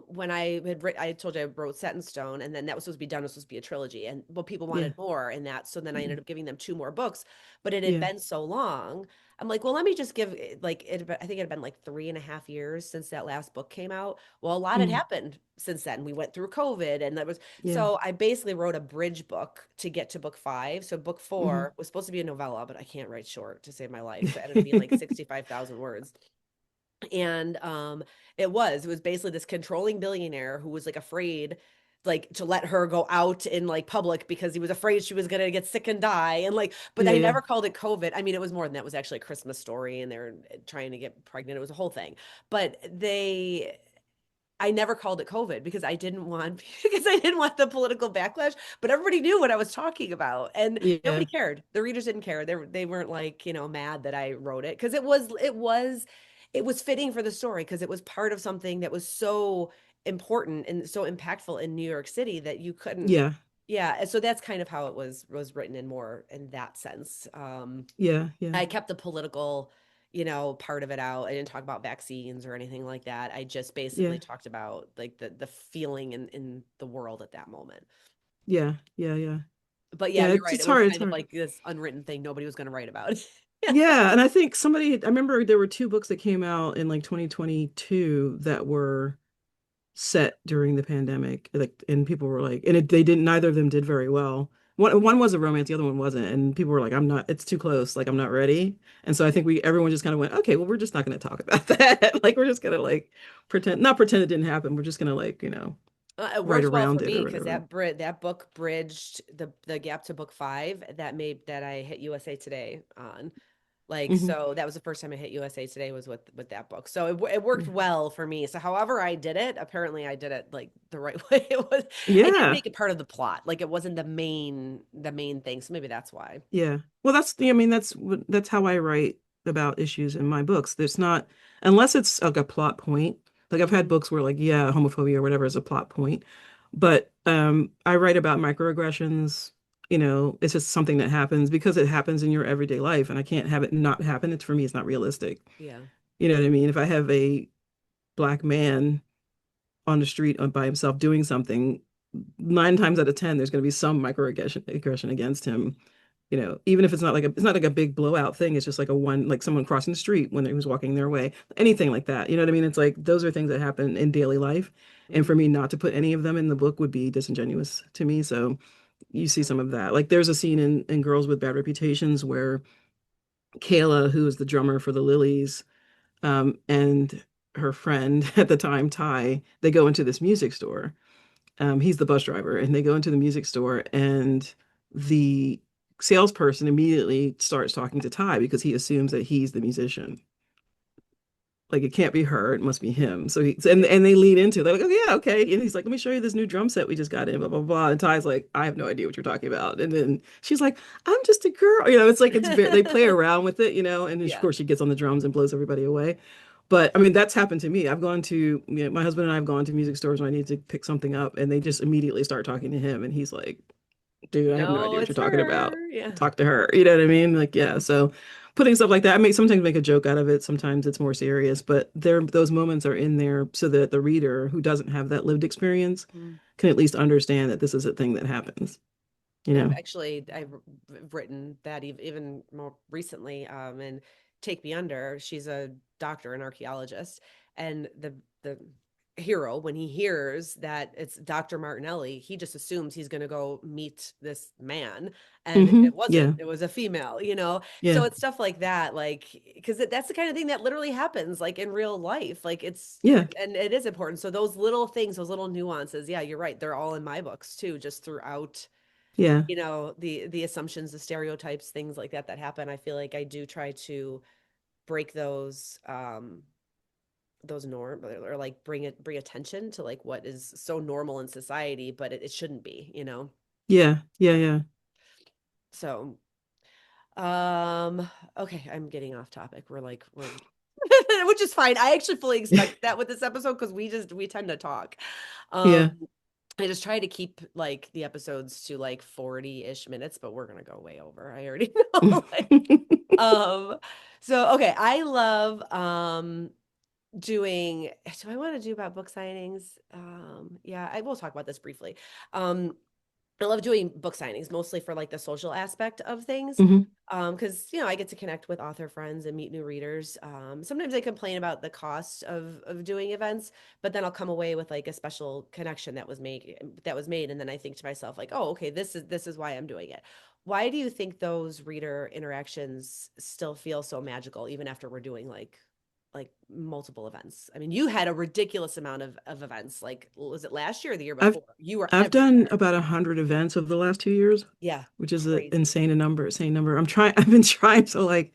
when I told you I wrote Set in Stone, and then that was supposed to be done, it was supposed to be a trilogy, and but people Yeah. wanted more in that, so then I Hmm. ended up giving them two more books, but it had Yeah. been so long. I'm like, well, let me just give like I think it had been like 3.5 years since that last book came out. Well, a lot had Hmm. happened since then. We went through COVID, and that was Yeah. so I basically wrote a bridge book to get to book five. So book Hmm. four was supposed to be a novella, but I can't write short to save my life, so it ended up being like 65,000 words. And it was basically this controlling billionaire who was like afraid like to let her go out in like public because he was afraid she was going to get sick and die, and like, but Yeah, they yeah. never called it COVID. I mean, it was more than that. It was actually a Christmas story and they're trying to get pregnant. It was a whole thing. But I never called it COVID because I didn't want because I didn't want the political backlash, but everybody knew what I was talking about and nobody Yeah. cared. The readers didn't care. They weren't like, mad that I wrote it because it was fitting for the story because it was part of something that was so important and so impactful in New York City that you couldn't. Yeah. Yeah, and so that's kind of how it was written in more in that sense. Yeah. Yeah. I kept the political, part of it out. I didn't talk about vaccines or anything like that. I just Yeah. basically talked about like the feeling in the world at that moment. Yeah. Yeah. Yeah. But yeah, Yeah. you're It's right. it's It was hard. It's kind of hard. like this unwritten thing nobody was going to write about. Yeah. Yeah, and I think I remember there were two books that came out in like 2022 that were set during the pandemic. Like, and people were like, and they didn't, neither of them did very well. One was a romance, the other one wasn't. And people were like, I'm not, it's too close. Like, I'm not ready. And so I think everyone just kind of went, okay, well, we're just not going to talk about that. Like, we're just going to like not pretend it didn't happen. We're just going to like, It write worked well for around it me or because whatever. that book bridged the gap to book five that made that I hit USA Today on. Like, Hmm. so that was the first time I hit USA Today was with that book. So it worked Yeah. well for me. So however I did it, apparently I did it like the right way. I didn't Yeah. make it part of the plot. Like it wasn't the main thing. So maybe that's why. Yeah. Well, I mean, that's how I write about issues in my books. There's not, unless it's like a plot point. Like I've had Mhm. books where like, yeah, homophobia or whatever is a plot point. But I write about microaggressions, it's just something that happens because it happens in your everyday life and I can't have it not happen. It's for me, it's not realistic. Yeah. You know what I mean? If I have a black man on the street by himself doing something, 9 times out of 10, there's going to be some aggression against him, even if it's not like a big blowout thing. It's just like like someone crossing the street when they was walking their way, anything like that. You know what I mean? It's like those are things that happen in daily life. And for Mhm. me not to put any of them in the book would be disingenuous to me. So you see Right. some of that. Like there's a scene in Girls with Bad Reputations where Kayla, who is the drummer for the Lilies, and her friend at the time, Ty, they go into this music store. He's the bus driver, and they go into the music store, and the salesperson immediately starts talking to Ty because he assumes that he's the musician. Like it can't be her, it must be him. So Yeah. and they lean into it. They're like, oh yeah, okay. And he's like, let me show you this new drum set we just got in, blah blah blah. And Ty's like, I have no idea what you're talking about. And then she's like, I'm just a girl. It's like they play around with it, and then of Yeah. course she gets on the drums and blows everybody away. But I mean, that's happened to me. My husband and I have gone to music stores when I need to pick something up, and they just immediately start talking to him, and he's like, dude, I have no No, idea what you're it's talking about. her. Yeah. Talk to her. You know what I mean? Like, yeah. So putting stuff like that, I may sometimes make a joke out of it. Sometimes it's more serious, but those moments are in there so that the reader who doesn't have that lived experience Mm. can at least understand that this is a thing that happens, you Yeah, know? I've written that even more recently. And Take Me Under. She's a doctor, an archaeologist, and the hero, when he hears that it's Dr. Martinelli, he just assumes he's going to go meet this man, and it wasn't. Yeah. It was a female. So Yeah. it's stuff like that, like because that's the kind of thing that literally happens, like in real life. Like Yeah. and it is important. So those little things, those little nuances, yeah, you're right. They're all in my books too, just throughout Yeah. the assumptions, the stereotypes, things like that happen. I feel like I do try to break those norms, or like bring attention to like what is so normal in society, but it shouldn't be. Yeah. Yeah. Yeah. So okay, I'm getting off topic. We're which is fine. I actually fully expected that with this episode because we tend to talk. um Yeah. I just try to keep like the episodes to like 40-ish minutes, but we're gonna go way over. I already know. Um, so okay, I love doing, do I want to do about book signings? Yeah, I will talk about this briefly. Um, I love doing book signings mostly for like the social aspect of things. Hmm. Because I get to connect with author friends and meet new readers. Sometimes I complain about the cost of doing events, but then I'll come away with like a special connection that was made, and then I think to myself like, oh, okay, this is why I'm doing it. Why do you think those reader interactions still feel so magical even after we're doing like multiple events? I mean, you had a ridiculous amount of events. Like, was it last year or the year I've before? You were I've done everywhere. about 100 events over the last 2 years, Yeah, which is an crazy. insane number. I've been trying to like,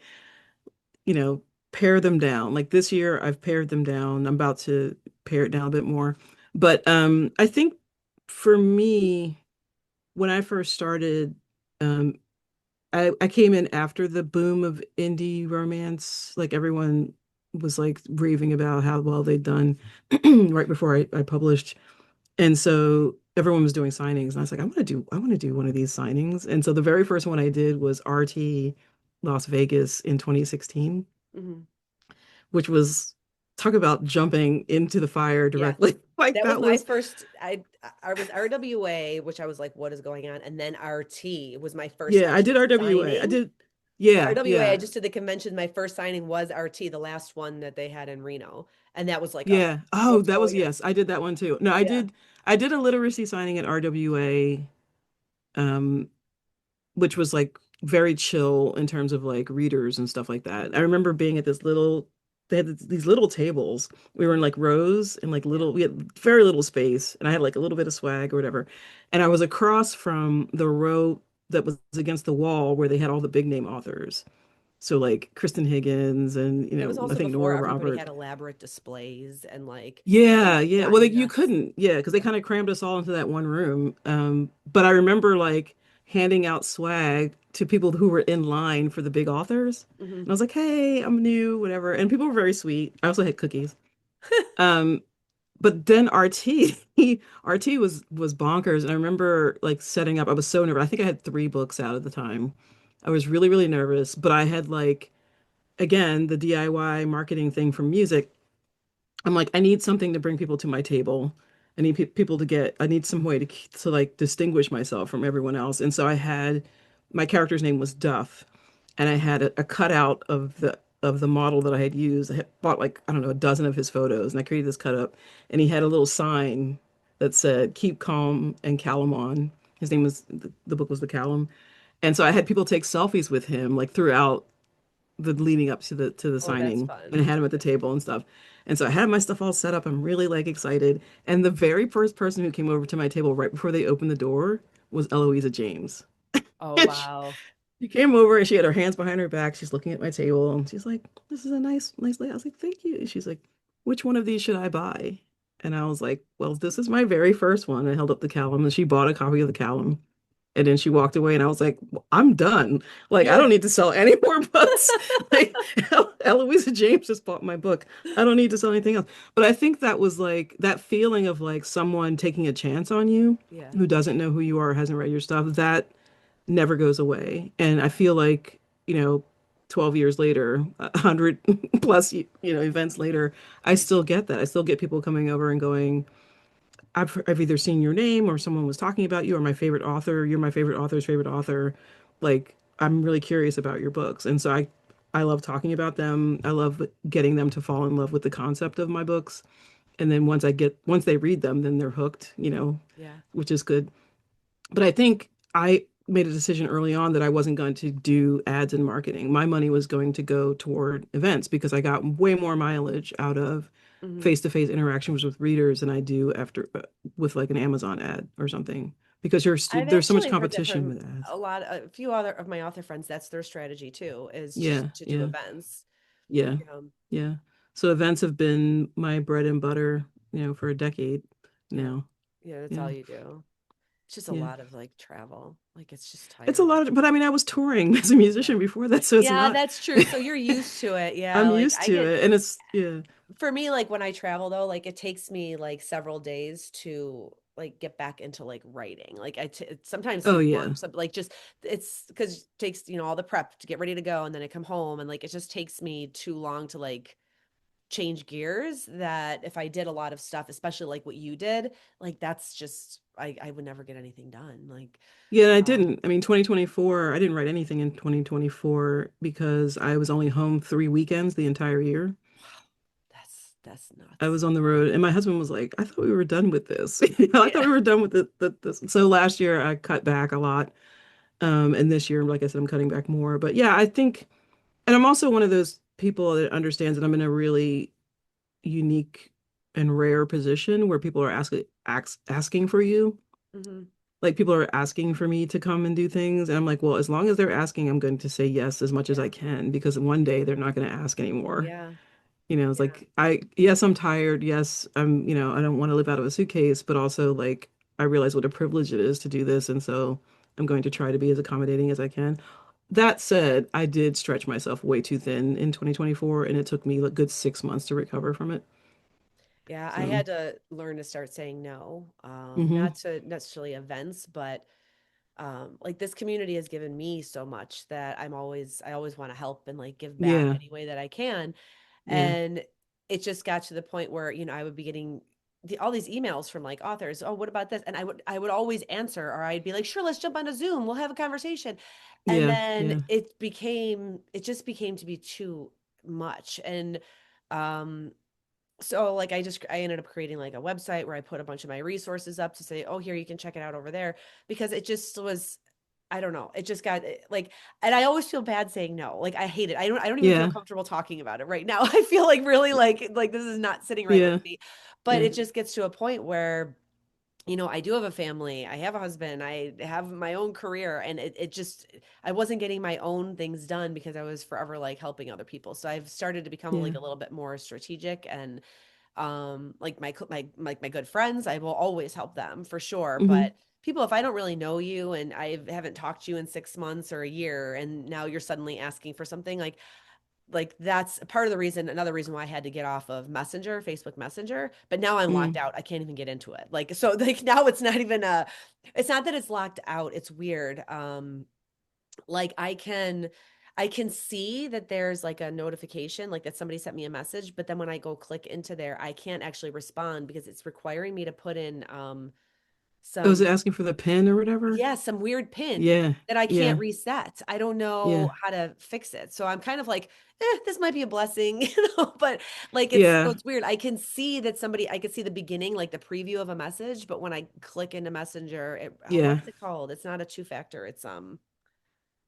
you know, pare them down. Like this year, I've pared them down. I'm about to pare it down a bit more. But I think for me, when I first started, um, I came in after the boom of indie romance. Like everyone was like raving about how well they'd done right before I published. And so everyone was doing signings, and I was like, I want to do one of these signings. And so the very first one I did was RT Las Vegas in 2016, Hmm. which was talk about jumping into the fire Yeah. directly. Like That was that my was, first. I was RWA, which I was like, what is going on? And then RT was my first yeah, I did actual RWA. I signing. did, The yeah, RWA, I yeah, just did the convention. My first signing was RT, the last one that they had in Reno. And that was like, oh, yeah. Oh, let's that go was, here. yes, I did that one too. No, Yeah. I did a literacy signing at RWA. Um, which was like very chill in terms of like readers and stuff like that. I Hmm. remember being at this little, they had these little tables. We were in like rows and like Yeah. little, we had very little space, and I had like a little bit of swag or whatever. And I was across from the row that was against the wall where they had all the big name authors. So like Kristen Higgins and, It was I also think before Nora everybody had Roberts. elaborate displays and like people Yeah, had yeah. Well, gotten like you nuts. couldn't, yeah, because they Yeah. kind of crammed us all into that one room. But I remember like handing out swag to people who were in line for the big authors. Hmm. And I was like, hey, I'm new, whatever. And people were very sweet. I also had cookies. Um, but then RT, RT was bonkers. And I remember like setting up, I was so nervous. I think I had 3 books out at the time. I was really, really nervous, but I had like, again, the DIY marketing thing from music. I'm like, I need something to bring people to my table. I need people to get, I need some way to like distinguish myself from everyone else. And so I had, my character's name was Duff, and I had a cutout of the model that I had used. I had bought like, I don't know, a dozen of his photos, and I created this cut up, and he had a little sign that said, keep calm and Callum on. His name was, the book was The Callum. And so I had people take selfies with him like throughout the leading up to the Oh, that's signing, and I fun. had him at the table and stuff. And so I had my stuff all set up. I'm really like excited. And the very first person who came over to my table right before they opened the door was Eloisa James. Oh, And wow. she came over and she had her hands behind her back. She's looking at my table and she's like, "This is a nice layout." I was like, "Thank you." And she's like, "Which one of these should I buy?" And I was like, "Well, this is my very first one." I held up the Callum and she bought a copy of the Callum. And then she walked away, and I was like, "Well, I'm done. Like, I Yeah. don't need to sell any more books." Like, Eloisa James just bought my book. I don't need to sell anything else. But I think that was like that feeling of like someone taking a chance on you Yeah. who doesn't know who you are, hasn't read your stuff, that never goes away. And I feel like, 12 years later, 100 plus, events later, I still get that. I still get people coming over and going, I've either seen your name or someone was talking about you or my favorite author. You're my favorite author's favorite author. Like I'm really curious about your books, and so I love talking about them. I love getting them to fall in love with the concept of my books, and then once they read them, then they're hooked. Yeah. Which is good. But I think I made a decision early on that I wasn't going to do ads and marketing. My money was going to go toward events because I got way more mileage out of Hmm. face-to-face interactions with readers than I do after with like an Amazon ad or something because I've there's so much actually heard that competition from with ads. a few other of my author friends. That's their strategy too, is just Yeah, to do yeah, events. yeah, Um, yeah. So events have been my bread and butter, for a decade yeah. now. Yeah, that's all Yeah, you do. It's just a yeah. lot of like travel. Like it's just It's a tiring. lot of, but I mean, I was touring as a Yeah. musician before that, so it's Yeah, not. that's true. So you're used to it. Yeah, I'm like used I to get it, and it's yeah. for me like when I travel though, like it takes me like several days to like get back into like writing. Like sometimes Oh through yeah. work, so like just it's because it takes, all the prep to get ready to go and then I come home and like it just takes me too long to like change gears that if I did a lot of stuff, especially like what you did, like that's just I would never get anything done. Like Yeah, I um didn't. I mean, 2024, I didn't write anything in 2024 because I was only home 3 weekends the entire year. that's I nuts. was on the road, and my husband was like, "I thought we were done with this." I thought Yeah. we were done with this. So last year I cut back a lot. And this year, like I said, I'm cutting back more. But yeah, I think, and I'm also one of those people that understands that I'm in a really unique and rare position where people are asking for you. Hmm. like people are asking for me to come and do things, and I'm like, well, as long as they're asking, I'm going to say yes as much as I Yeah. can because one day they're not going to ask anymore. Yeah. It's Yeah. like yes, I'm tired. Yes, I don't want to live out of a suitcase, but also like I realize what a privilege it is to do this, and so I'm going to try to be as accommodating as I can. That said, I did stretch myself way too thin in 2024, and it took me a good 6 months to recover from it. Yeah, I So, had to learn to start saying no, hmm not to necessarily events, but like this community has given me so much that I always want to help and like give back yeah, any way that I can. yeah, And it just got to the point where, I would be getting all these emails from like authors. Oh, what about this? And I would always answer, or I'd be like, sure, let's jump on a Zoom. We'll have a conversation. And yeah, then yeah, it just became to be too much. And um, so like I ended up creating like a website where I put a bunch of my resources up to say, oh, here you can check it out over there, because it just was, I don't know, it just got like, and I always feel bad saying no. Like I hate it. I don't even feel yeah, comfortable talking about it right now. I feel like really like this is not sitting right with yeah, me. But yeah, it just gets to a point where I do have a family, I have a husband, I have my own career, and it just, I wasn't getting my own things done because I was forever like helping other people. So I've started to become like yeah. a little bit more strategic, and like my good friends, I will always help them for sure. hmm But people, if I don't really know you and I haven't talked to you in 6 months or a year, and now you're suddenly asking for something, like that's part of the reason, another reason why I had to get off of Messenger, Facebook Messenger. But now I'm locked mm out. I can't even get into it. Like, so like now it's not even it's not that it's locked out. It's weird. Like I can see that there's like a notification, like that somebody sent me a message, but then when I go click into there, I can't actually respond because it's requiring me to put in Oh, is some, it asking for the pin or whatever? yeah, some weird pin Yeah, that I can't yeah, reset. I don't know yeah, how to fix it. So I'm kind of like, this might be a blessing, but like so yeah, it's weird. I can see the beginning, like the preview of a message, but when I click into Messenger, what yeah. is it called? It's not a two-factor, it's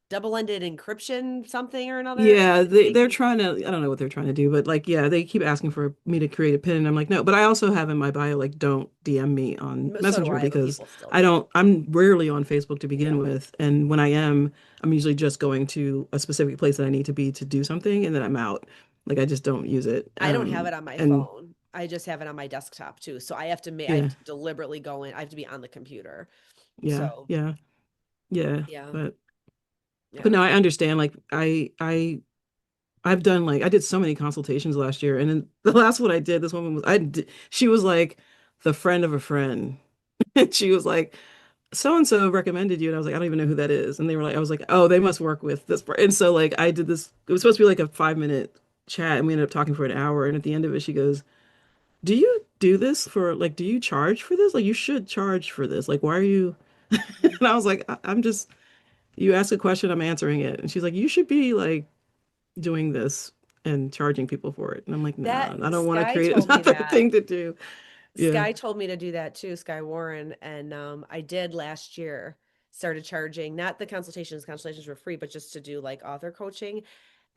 double-ended encryption something or another. Yeah, It's they're making, trying to, I don't know what they're trying to do, but like yeah, they keep asking for me to create a pin and I'm like, no, but I also have in my bio like don't DM me on so do Messenger I, but because people still do. I'm rarely on Facebook to begin Yeah. with, and when I am, I'm usually just going to a specific place that I need to be to do something and then I'm out. Like I just don't use it. I don't have it on my And phone. I just have it on my desktop too. So I have yeah, to deliberately go in. I have to be on the computer. yeah, So, yeah, yeah, yeah. but Yeah. no, I understand. Like I've done like I did so many consultations last year, and then the last one I did, this woman was she was like the friend of a friend, and she was like, so and so recommended you, and I was like, I don't even know who that is, and they were like, I was like, oh, they must work with this, and so like I did this. It was supposed to be like a 5 minute chat, and we ended up talking for an hour, and at the end of it, she goes, do you do this for like, do you charge for this? Like, you should charge for this. Like, why are you? Mhm. And I was like, I'm just. You ask a question, I'm answering it, and she's like, you should be like doing this and charging people for it. And I'm like, That no, I don't want to Sky create told me another that. thing to do. Yeah. Sky told me to do that too, Sky Warren. And I did last year, started charging, not the consultations were free, but just to do like author coaching.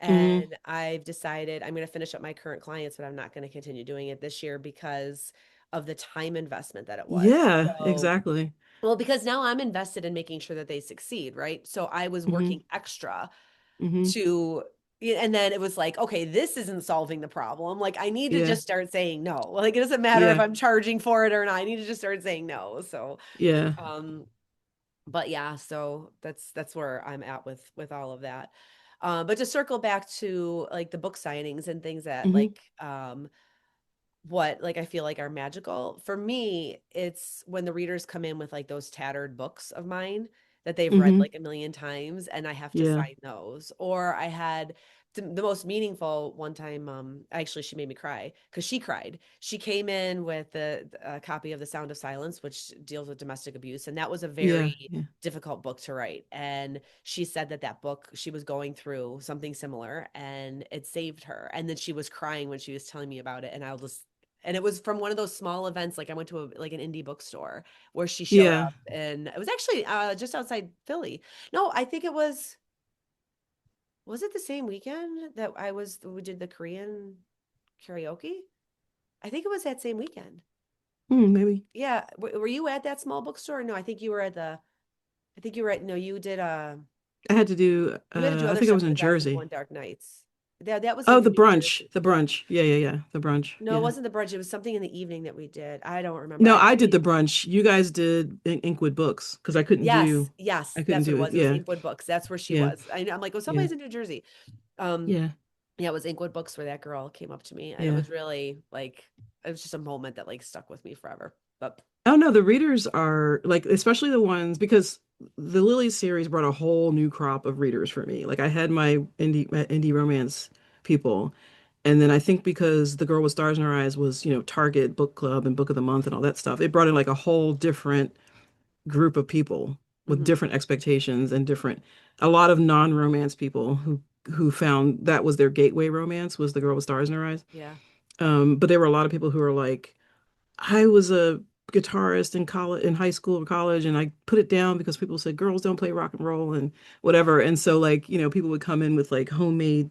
hmm And I've decided I'm going to finish up my current clients, but I'm not going to continue doing it this year because of the time investment that it was. Yeah, So, exactly. well, because now I'm invested in making sure that they succeed, right? So I was hmm working extra hmm to, yeah, and then it was like, okay, this isn't solving the problem. Like I need to Yeah. just start saying no. Like it doesn't matter if Yeah. I'm charging for it or not. I need to just start saying no. So, Yeah. um, but yeah, so that's where I'm at with all of that. But to circle back to like the book signings and things that hmm what like I feel like are magical. For me, it's when the readers come in with like those tattered books of mine that they've read hmm like a million times and I have to Yeah. sign those. Or I had the most meaningful one time, actually she made me cry because she cried. She came in with a copy of The Sound of Silence, which deals with domestic abuse, and that was a Yeah. very Yeah. difficult book to write. And she said that that book, she was going through something similar and it saved her. And then she was crying when she was telling me about it. And it was from one of those small events. Like I went to like an indie bookstore where she showed Yeah. up, and it was actually just outside Philly. No, I think it was it the same weekend that we did the Korean karaoke? I think it was that same weekend. Maybe Yeah, were you at that small bookstore? No, I think you were at the. I think you were at. No, you did. I had to do. You had to do I other think I stuff was for in the guys in the Jersey. One Dark Nights. That was Oh, in the New brunch, Jersey. the Yeah. brunch. Yeah, the brunch. No, it Yeah. wasn't the brunch. It was something in the evening that we did. I don't remember. No, I I know did we. the brunch. You guys did Inkwood Books because Yes, yes, I couldn't that's what do it it. was. It was Yeah, Inkwood Books. That's where she yeah, was. I'm like, oh, yeah, somebody's in New Jersey. Um, yeah, yeah, it was Inkwood Books where that girl came up to me, and it yeah. was really like it was just a moment that like stuck with me forever. But Oh no, the readers are like, especially the ones because the Lily series brought a whole new crop of readers for me. Like I had my indie romance people, and then I think because The Girl with Stars in Her Eyes was, Target Book Club and Book of the Month and all that stuff, it brought in like a whole different group of people with mhm, different expectations and a lot of non-romance people who found that was their gateway romance was The Girl with Stars in Her Eyes. yeah, But there were a lot of people who were like, I was a guitarist in college, in high school or college, and I put it down because people said girls don't play rock and roll and whatever. And so like, people would come in with like homemade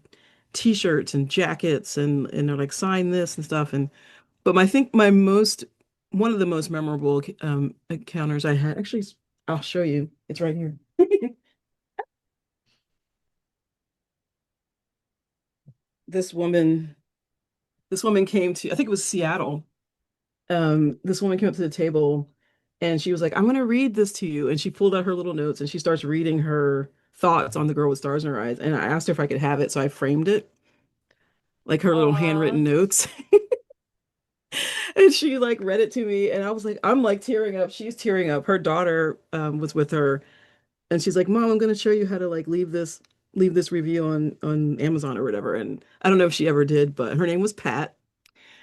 t-shirts and jackets and they're like, sign this and stuff. But I think one of the most memorable encounters I had, actually, I'll show you. It's right here. This woman, this woman came to, I think it was Seattle. This woman came up to the table and she was like, I'm going to read this to you. And she pulled out her little notes and she starts reading her thoughts on The Girl with Stars in Her Eyes. And I asked her if I could have it. So I framed it, like her little aw, handwritten notes. And she like read it to me. And I was like, I'm like tearing up. She's tearing up. Her daughter was with her. And she's like, Mom, I'm going to show you how to like leave this review on Amazon or whatever. And I don't know if she ever did, but her name was Pat.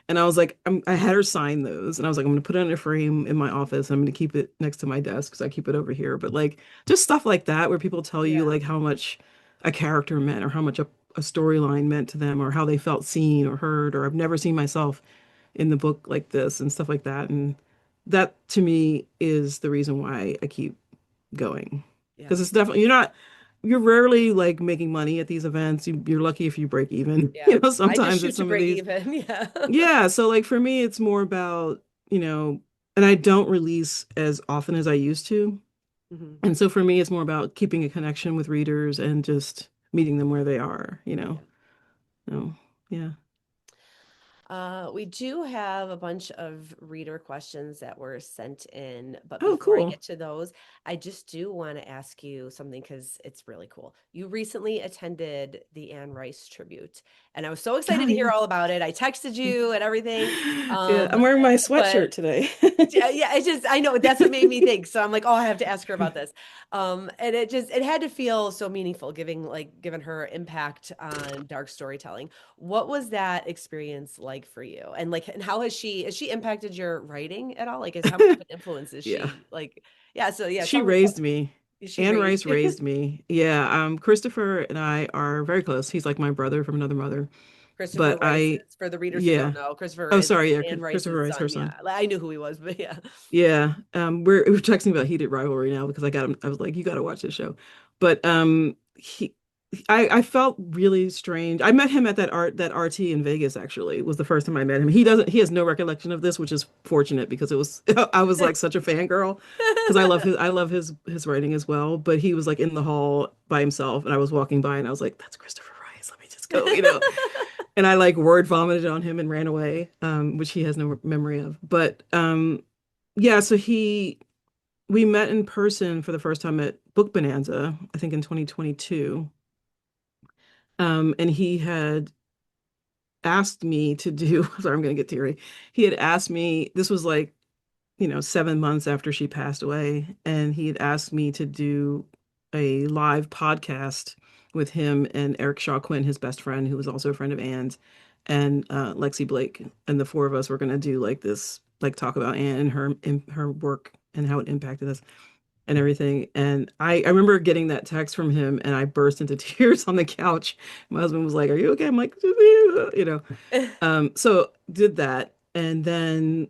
And I was like, I had her sign those, and I was like, I'm gonna put it in a frame in my office. I'm gonna keep it next to my desk because I keep it over here. But like, just stuff like that, where people tell you yeah, like how much a character meant, or how much a storyline meant to them, or how they felt seen or heard, or I've never seen myself in the book like this, and stuff like that. And that to me is the reason why I keep going, yeah, because it's definitely you're rarely like making money at these events. You're lucky if you break even. yeah. I just Sometimes at shoot to some of break these. even. Yeah. Yeah, so like for me, it's more about, and I don't release as often as I used to. Mhm. And so for me, it's more about keeping a connection with readers and just meeting them where they are. Yeah. So, yeah. We do have a bunch of reader questions that were sent in, but Oh, before I cool. get to those, I just do want to ask you something because it's really cool. You recently attended the Anne Rice tribute, and I was so excited Oh, to hear yeah. all about it. I texted you and everything. Yeah, Um, I'm wearing my but sweatshirt today. yeah, yeah, I know that's what made me think. So I'm like, oh, I have to ask her about this. And it had to feel so meaningful, given her impact on dark storytelling. What was that experience like for you? And how has she impacted your writing at all? Like, how much of an influence is Yeah. she? Like, yeah, so yeah, She tell me, raised me. she Anne raised Rice you. raised me. Yeah, Christopher and I are very close. He's like my brother from another mother. Christopher But Rice is, for the readers that don't yeah. know, Christopher Oh, is sorry, yeah, Anne Christopher Rice's Rice, her son. Yeah, son. I knew who he was, but yeah. Yeah, we're texting about heated rivalry now because I got him. I was like, you got to watch this show. But I felt really strange. I met him at that RT in Vegas. Actually, was the first time I met him. He has no recollection of this, which is fortunate because it was I was like such a fangirl because I love his writing as well. But he was like in the hall by himself, and I was walking by, and I was like, that's Christopher Rice. Let me just go. And I like word vomited on him and ran away, which he has no memory of. But yeah, so we met in person for the first time at Book Bonanza, I think in 2022. And he had asked me to do, sorry, I'm gonna get teary. He had asked me, this was like, 7 months after she passed away, and he had asked me to do a live podcast with him and Eric Shaw Quinn, his best friend, who was also a friend of Anne's, and Lexi Blake. And the four of us were gonna do like this, like talk about Anne and her work and how it impacted us and everything. And I remember getting that text from him and I burst into tears on the couch. My husband was like, "Are you okay?" I'm like, you know. So did that. And then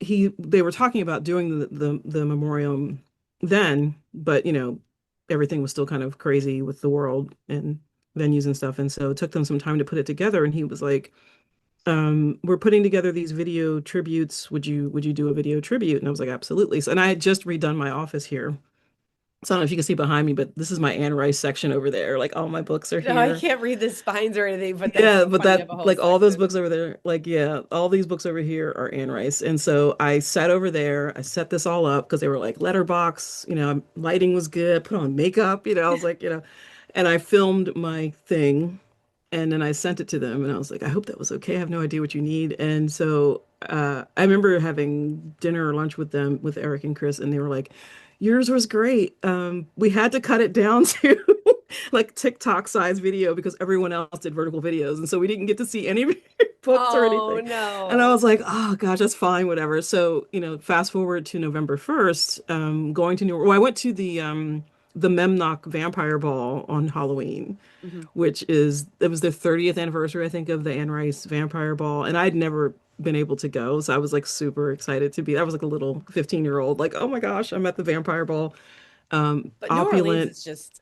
they were talking about doing the memoriam then, but everything was still kind of crazy with the world and venues and stuff. And so it took them some time to put it together. And he was like, we're putting together these video tributes. Would you do a video tribute? And I was like, absolutely. So, and I had just redone my office here. So I don't know if you can see behind me, but this is my Anne Rice section over there. Like all my books are No, I here. can't read the spines or anything, but that's Yeah, so but funny. You have that a whole like all those section. books over there, like yeah, all these books over here are Anne Rice. And so I sat over there, I set this all up because they were like letterbox, lighting was good, put on makeup, I was like, and I filmed my thing and then I sent it to them and I was like, I hope that was okay. I have no idea what you need. And so I remember having dinner or lunch with them with Eric and Chris, and they were like, yours was great. We had to cut it down to like TikTok size video because everyone else did vertical videos. And so we didn't get to see any of your books or Oh anything. And I no. was like, oh gosh, that's fine, whatever. So, fast forward to November 1st, going to New York. Well, I went to the Memnock Vampire Ball on Halloween, Mhm. which it was the 30th anniversary, I think, of the Anne Rice Vampire Ball. And I'd never been able to go. So I was like super excited to be. I was like a little 15-year-old, like, oh my gosh, I'm at the Vampire Ball. But New Orleans Opulent. is just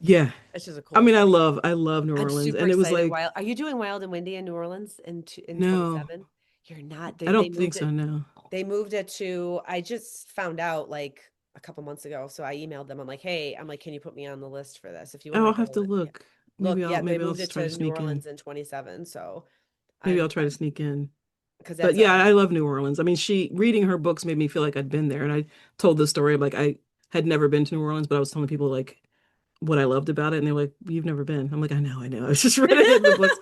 Yeah. it's just a I cool mean, place. I love New I'm Orleans. super And it was excited. like, Wild, are you doing Wild and Windy in New Orleans in no, 27? You're not. I They don't think moved so, it. no. They moved it to. I just found out like a couple months ago. So I emailed them. I'm like, hey, can you put me on the list for this if you Oh, want to I'll have to go? Yeah. look. Look, yeah, they Maybe I'll moved it just try to to New sneak in. Orleans in 27. So Maybe I'll I'm try to sneak in. because But that's yeah, a I love New Orleans. I mean, reading her books made me feel like I'd been there. And I told the story of like I had never been to New Orleans, but I was telling people like what I loved about it, and they're like, "You've never been." I'm like, I know. I just read it in the books.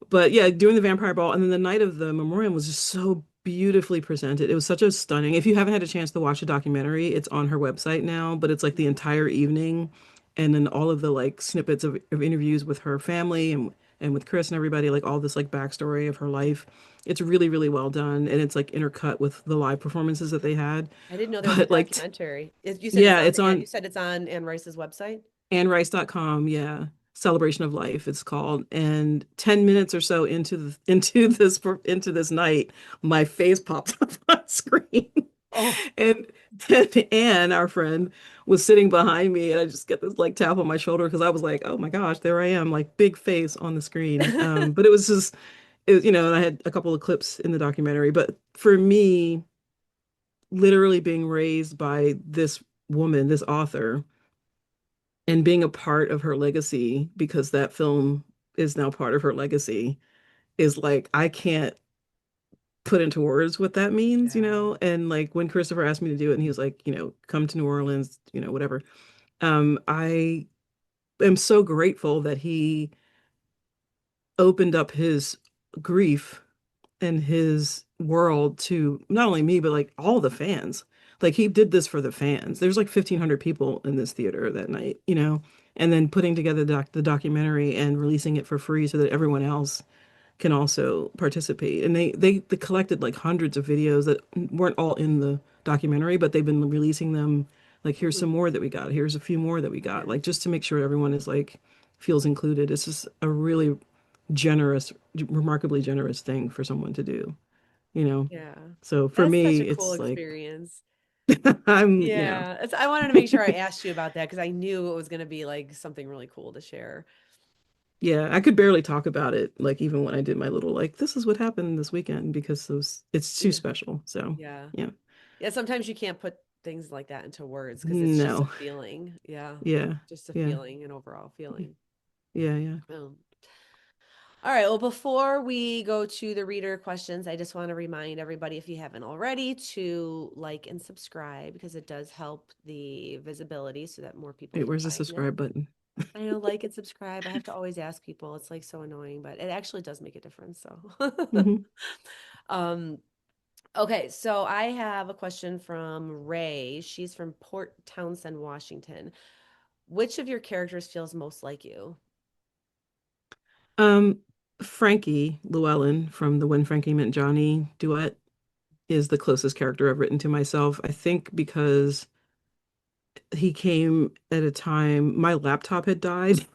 But yeah, doing the Vampire Ball, and then the night of the memoriam was just so beautifully presented. It was such a stunning. If you haven't had a chance to watch the documentary, it's on her website now, but it's like the entire evening, and then all of the like snippets of interviews with her family and with Chris and everybody, like all this like backstory of her life. It's really, really well done, and it's like intercut with the live performances that they had. I didn't know there was a But like, documentary. You said it's yeah, on, it's yeah, you on said it's on Anne Rice's website. AnneRice.com, yeah. Celebration of Life, it's called. And 10 minutes or so into this night, my face popped up on screen. Oh, And Anne, our friend, was sitting behind me, and I just get this like tap on my shoulder because I was like, oh my gosh, there I am, like big face on the screen. But it was just and I had a couple of clips in the documentary. But for me, literally being raised by this woman, this author, and being a part of her legacy because that film is now part of her legacy is like I can't put into words what that means, yeah. and like when Christopher asked me to do it and he was like, come to New Orleans, whatever. I am so grateful that he opened up his grief and his world to not only me but like all the fans. Like he did this for the fans. There's like 1,500 people in this theater that night, and then putting together the documentary and releasing it for free so that everyone else can also participate. And they collected like hundreds of videos that weren't all in the documentary, but they've been releasing them. Like, here's some Mhm. more that we got. Here's a few more that we got. Yeah. Like, just to make sure everyone is like feels included. It's just a really generous, remarkably generous thing for someone to do, you know? Yeah. So for That's such me, a cool it's like experience. I'm, Yeah. I wanted to make sure I asked you about that because I knew it was going to be like something really cool to share. yeah, I could barely talk about it, like even when I did my little like this is what happened this weekend because it's too Yeah. special. So Yeah. yeah. Yeah. Sometimes you can't put things like that into words because it's just a No. feeling. Yeah. Yeah. Just a Yeah. feeling, an overall feeling. Yeah, yeah. Um, all right. Well, before we go to the reader questions, I just want to remind everybody, if you haven't already, to like and subscribe because it does help the visibility so that more people Wait, can where's the find it. subscribe button? I know, like and subscribe. I have to always ask people. It's like so annoying, but it actually does make a difference. So, Hmm. um, okay. So I have a question from Ray. She's from Port Townsend, Washington. Which of your characters feels most like you? Um, Frankie Llewellyn from the When Frankie Met Johnny duet is the closest character I've written to myself. I think because he came at a time my laptop had died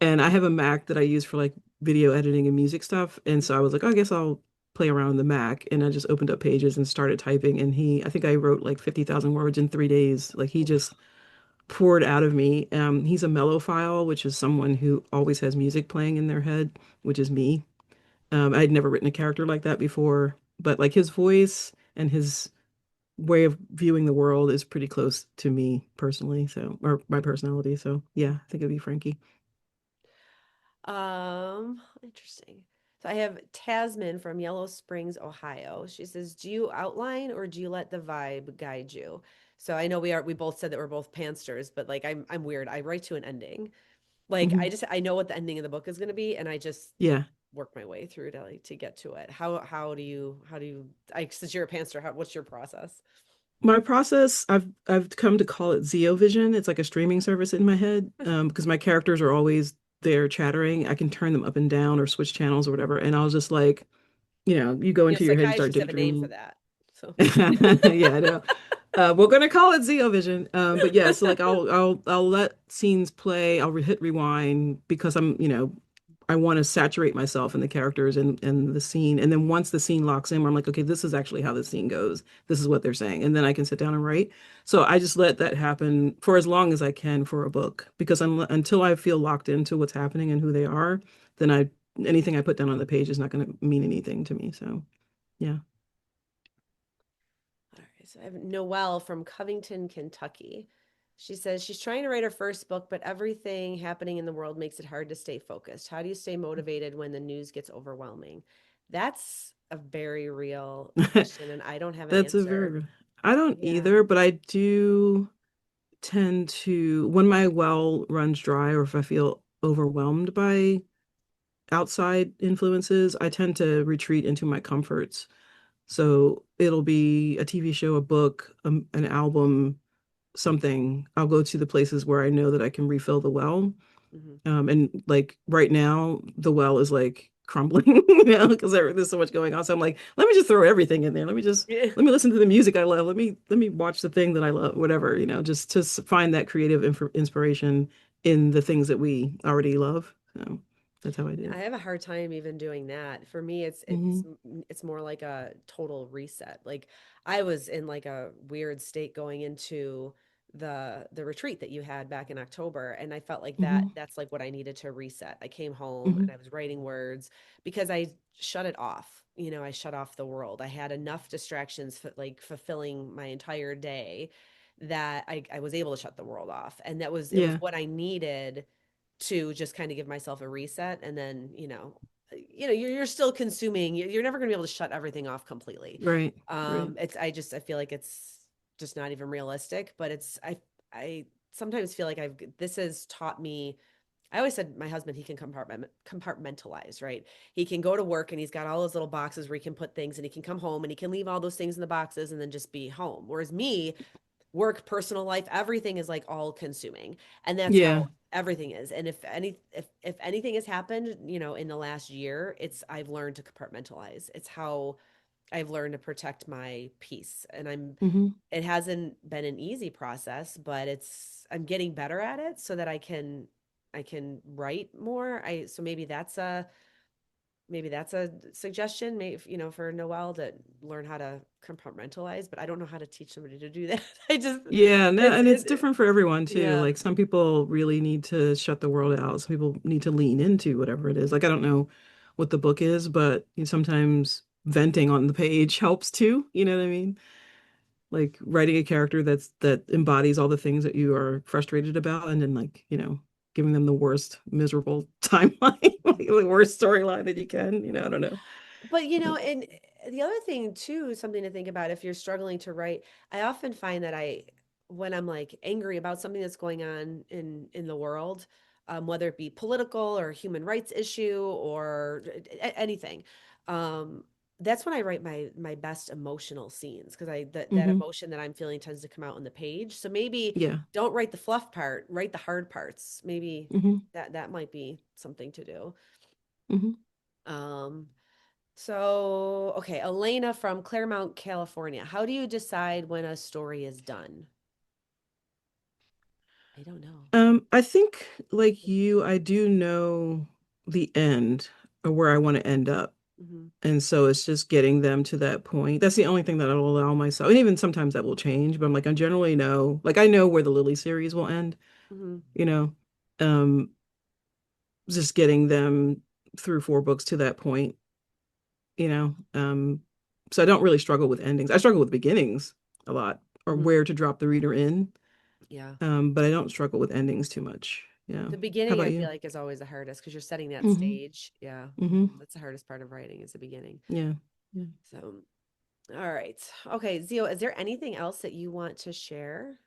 and I have a Mac that I use for like video editing and music stuff. And so I was like, oh, I guess I'll play around with the Mac. And I just opened up Pages and started typing. And I think I wrote like 50,000 words in 3 days. Like he just poured out of me. He's a mellophile, which is someone who always has music playing in their head, which is me. I'd never written a character like that before, but like his voice and his way of viewing the world is pretty close to me personally, so or my personality. So yeah, I think it'd be Frankie. Interesting. So I have Tasman from Yellow Springs, Ohio. She says, "Do you outline or do you let the vibe guide you?" So I know we both said that we're both pantsters, but like I'm weird. I write to an ending. Like Hmm. I know what the ending of the book is going to be, and I just Yeah. work my way through to like to get to it. How do you I since you're a pantser, what's your process? My process, I've come to call it Zio Vision. It's like a streaming service in my head, because my characters are always there chattering. I can turn them up and down or switch channels or whatever, and I was just like, you go You know, into your head, you start psychiatrists have a name for daydreaming. that. So Yeah, I know. We're gonna call it Zeo Vision. But yeah, so like I'll let scenes play. I'll hit rewind because I want to saturate myself in the characters and the scene. And then once the scene locks in, I'm like, okay, this is actually how the scene goes. This is what they're saying, and then I can sit down and write. So I just let that happen for as long as I can for a book because until I feel locked into what's happening and who they are, then I anything I put down on the page is not going to mean anything to me. So yeah. all right, so I have Noelle from Covington, Kentucky. She says she's trying to write her first book, but everything happening in the world makes it hard to stay focused. How do you stay motivated when the news gets overwhelming? That's a very real question, and I don't have an That's a answer. very, I don't Yeah. either, but I do tend to, when my well runs dry or if I feel overwhelmed by outside influences, I tend to retreat into my comforts. So it'll be a TV show, a book, an album, something. I'll go to the places where I know that I can refill the well. Hmm. And like right now, the well is like crumbling, because there's so much going on. So I'm like, let me just throw everything in there. Yeah. Let me listen to the music I love. Let me watch the thing that I love, whatever, just to find that creative inspiration in the things that we already love. So that's how I do I it. have a hard time even doing that. For me, Hmm. it's more like a total reset. Like I was in like a weird state going into the retreat that you had back in October, and I felt like Hmm. that's like what I needed to reset. I came home and Hmm. I was writing words because I shut it off. You know, I shut off the world. I had enough distractions like fulfilling my entire day that I was able to shut the world off. And it was Yeah. what I needed to just kind of give myself a reset. And then you're still consuming. You're never going to be able to shut everything off completely. Right. Right. It's I feel like it's just not even realistic, but I sometimes feel like I've this has taught me. I always said my husband, he can compartmentalize, right? He can go to work and he's got all those little boxes where he can put things, and he can come home and he can leave all those things in the boxes and then just be home. Whereas me, work, personal life, everything is like all consuming. And that's Yeah. how everything is. And if anything has happened, in the last year, it's I've learned to compartmentalize. It's how I've learned to protect my peace. And Hmm. it hasn't been an easy process, but I'm getting better at it so that I can write more. I so maybe that's a suggestion, maybe, for Noelle to learn how to compartmentalize, but I don't know how to teach somebody to do that. I just, Yeah, no, it's, and it's it, different for everyone too. yeah. Like some people really need to shut the world out. Some people need to lean into whatever it is. Like I don't know what the book is, but sometimes venting on the page helps too. You know what I mean? Like writing a character that embodies all the things that you are frustrated about, and then like, giving them the worst miserable timeline, like the worst storyline that you can. I don't know. But and the other thing too, something to think about if you're struggling to write, I often find that when I'm like angry about something that's going on in the world, whether it be political or human rights issue or anything, um, that's when I write my best emotional scenes because that Hmm. emotion that I'm feeling tends to come out on the page. So maybe Yeah. don't write the fluff part, write the hard parts. Maybe Hmm. that might be something to do. Hmm. Um, so, okay, Elena from Claremont, California. How do you decide when a story is done? I don't know. I think like you, I do know the end or where I want to end up. Hmm. And so it's just getting them to that point. That's the only thing that I will allow myself. And even sometimes that will change, but I'm like, I generally know, like I know where the Lily series will end, Hmm. you know. Um, just getting them through 4 books to that point. you know. So I don't really struggle with endings. I struggle with beginnings a lot, or Mhm. where to drop the reader in. Yeah. But I don't struggle with endings too much. Yeah. The How beginning, I about feel you? like, is always the hardest because you're setting that Hmm. stage. Yeah. Hmm. That's the hardest part of writing is the beginning. Yeah. Yeah. So, all right. Okay, Zio, is there anything else that you want to share?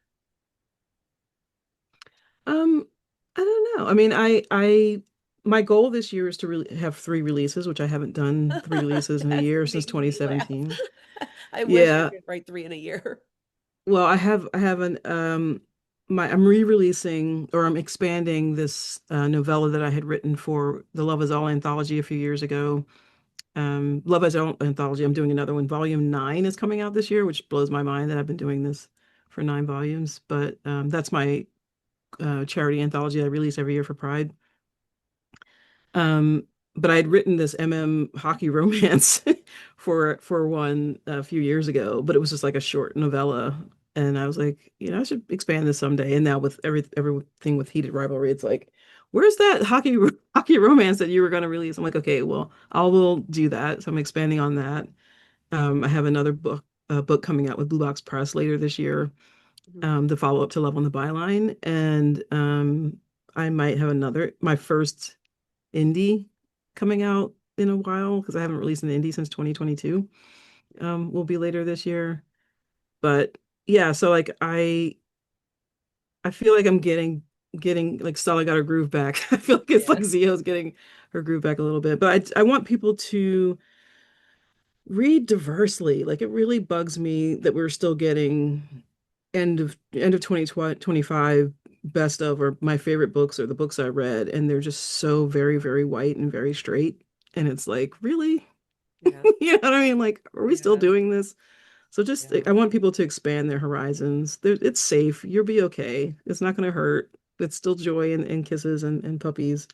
Um, I don't know. I mean, my goal this year is to really have three releases, which I haven't done three releases in a That's year since making me laugh. 2017. I wish I Yeah. could write three in a year. Well, I have an I'm re-releasing, or I'm expanding this novella that I had written for the Love Is All anthology a few years ago. Love Is All anthology. I'm doing another one. Volume 9 is coming out this year, which blows my mind that I've been doing this for 9 volumes. But that's my charity anthology I release every year for Pride. Um, but I had written this hockey romance for one a few years ago, but it was just like a short novella. And I was like, I should expand this someday. And now with everything with Heated Rivalry, it's like, where's that hockey romance that you were going to release? I'm like, okay, well, I will do that. So I'm expanding on that. I have another book coming out with Blue Box Press later this year, Mhm. the follow up to Love on the Byline, and I might have my first indie coming out in a while because I haven't released an indie since 2022. Yeah. Will be later this year. But yeah, so like I feel like I'm getting like Stella got her groove back. I feel like it's like Yes. Zio's getting her groove back a little bit. But I want people to read diversely. Like it really bugs me that we're still getting end of 2025 best of, or my favorite books, or the books I read, and they're just so very, very white and very straight. And it's like, really? Yeah. You know what I mean? Like, are we still Yeah. doing this? So just Yeah. I want people to expand their horizons. It's safe. You'll be okay. It's not going to hurt. It's still joy and kisses and puppies.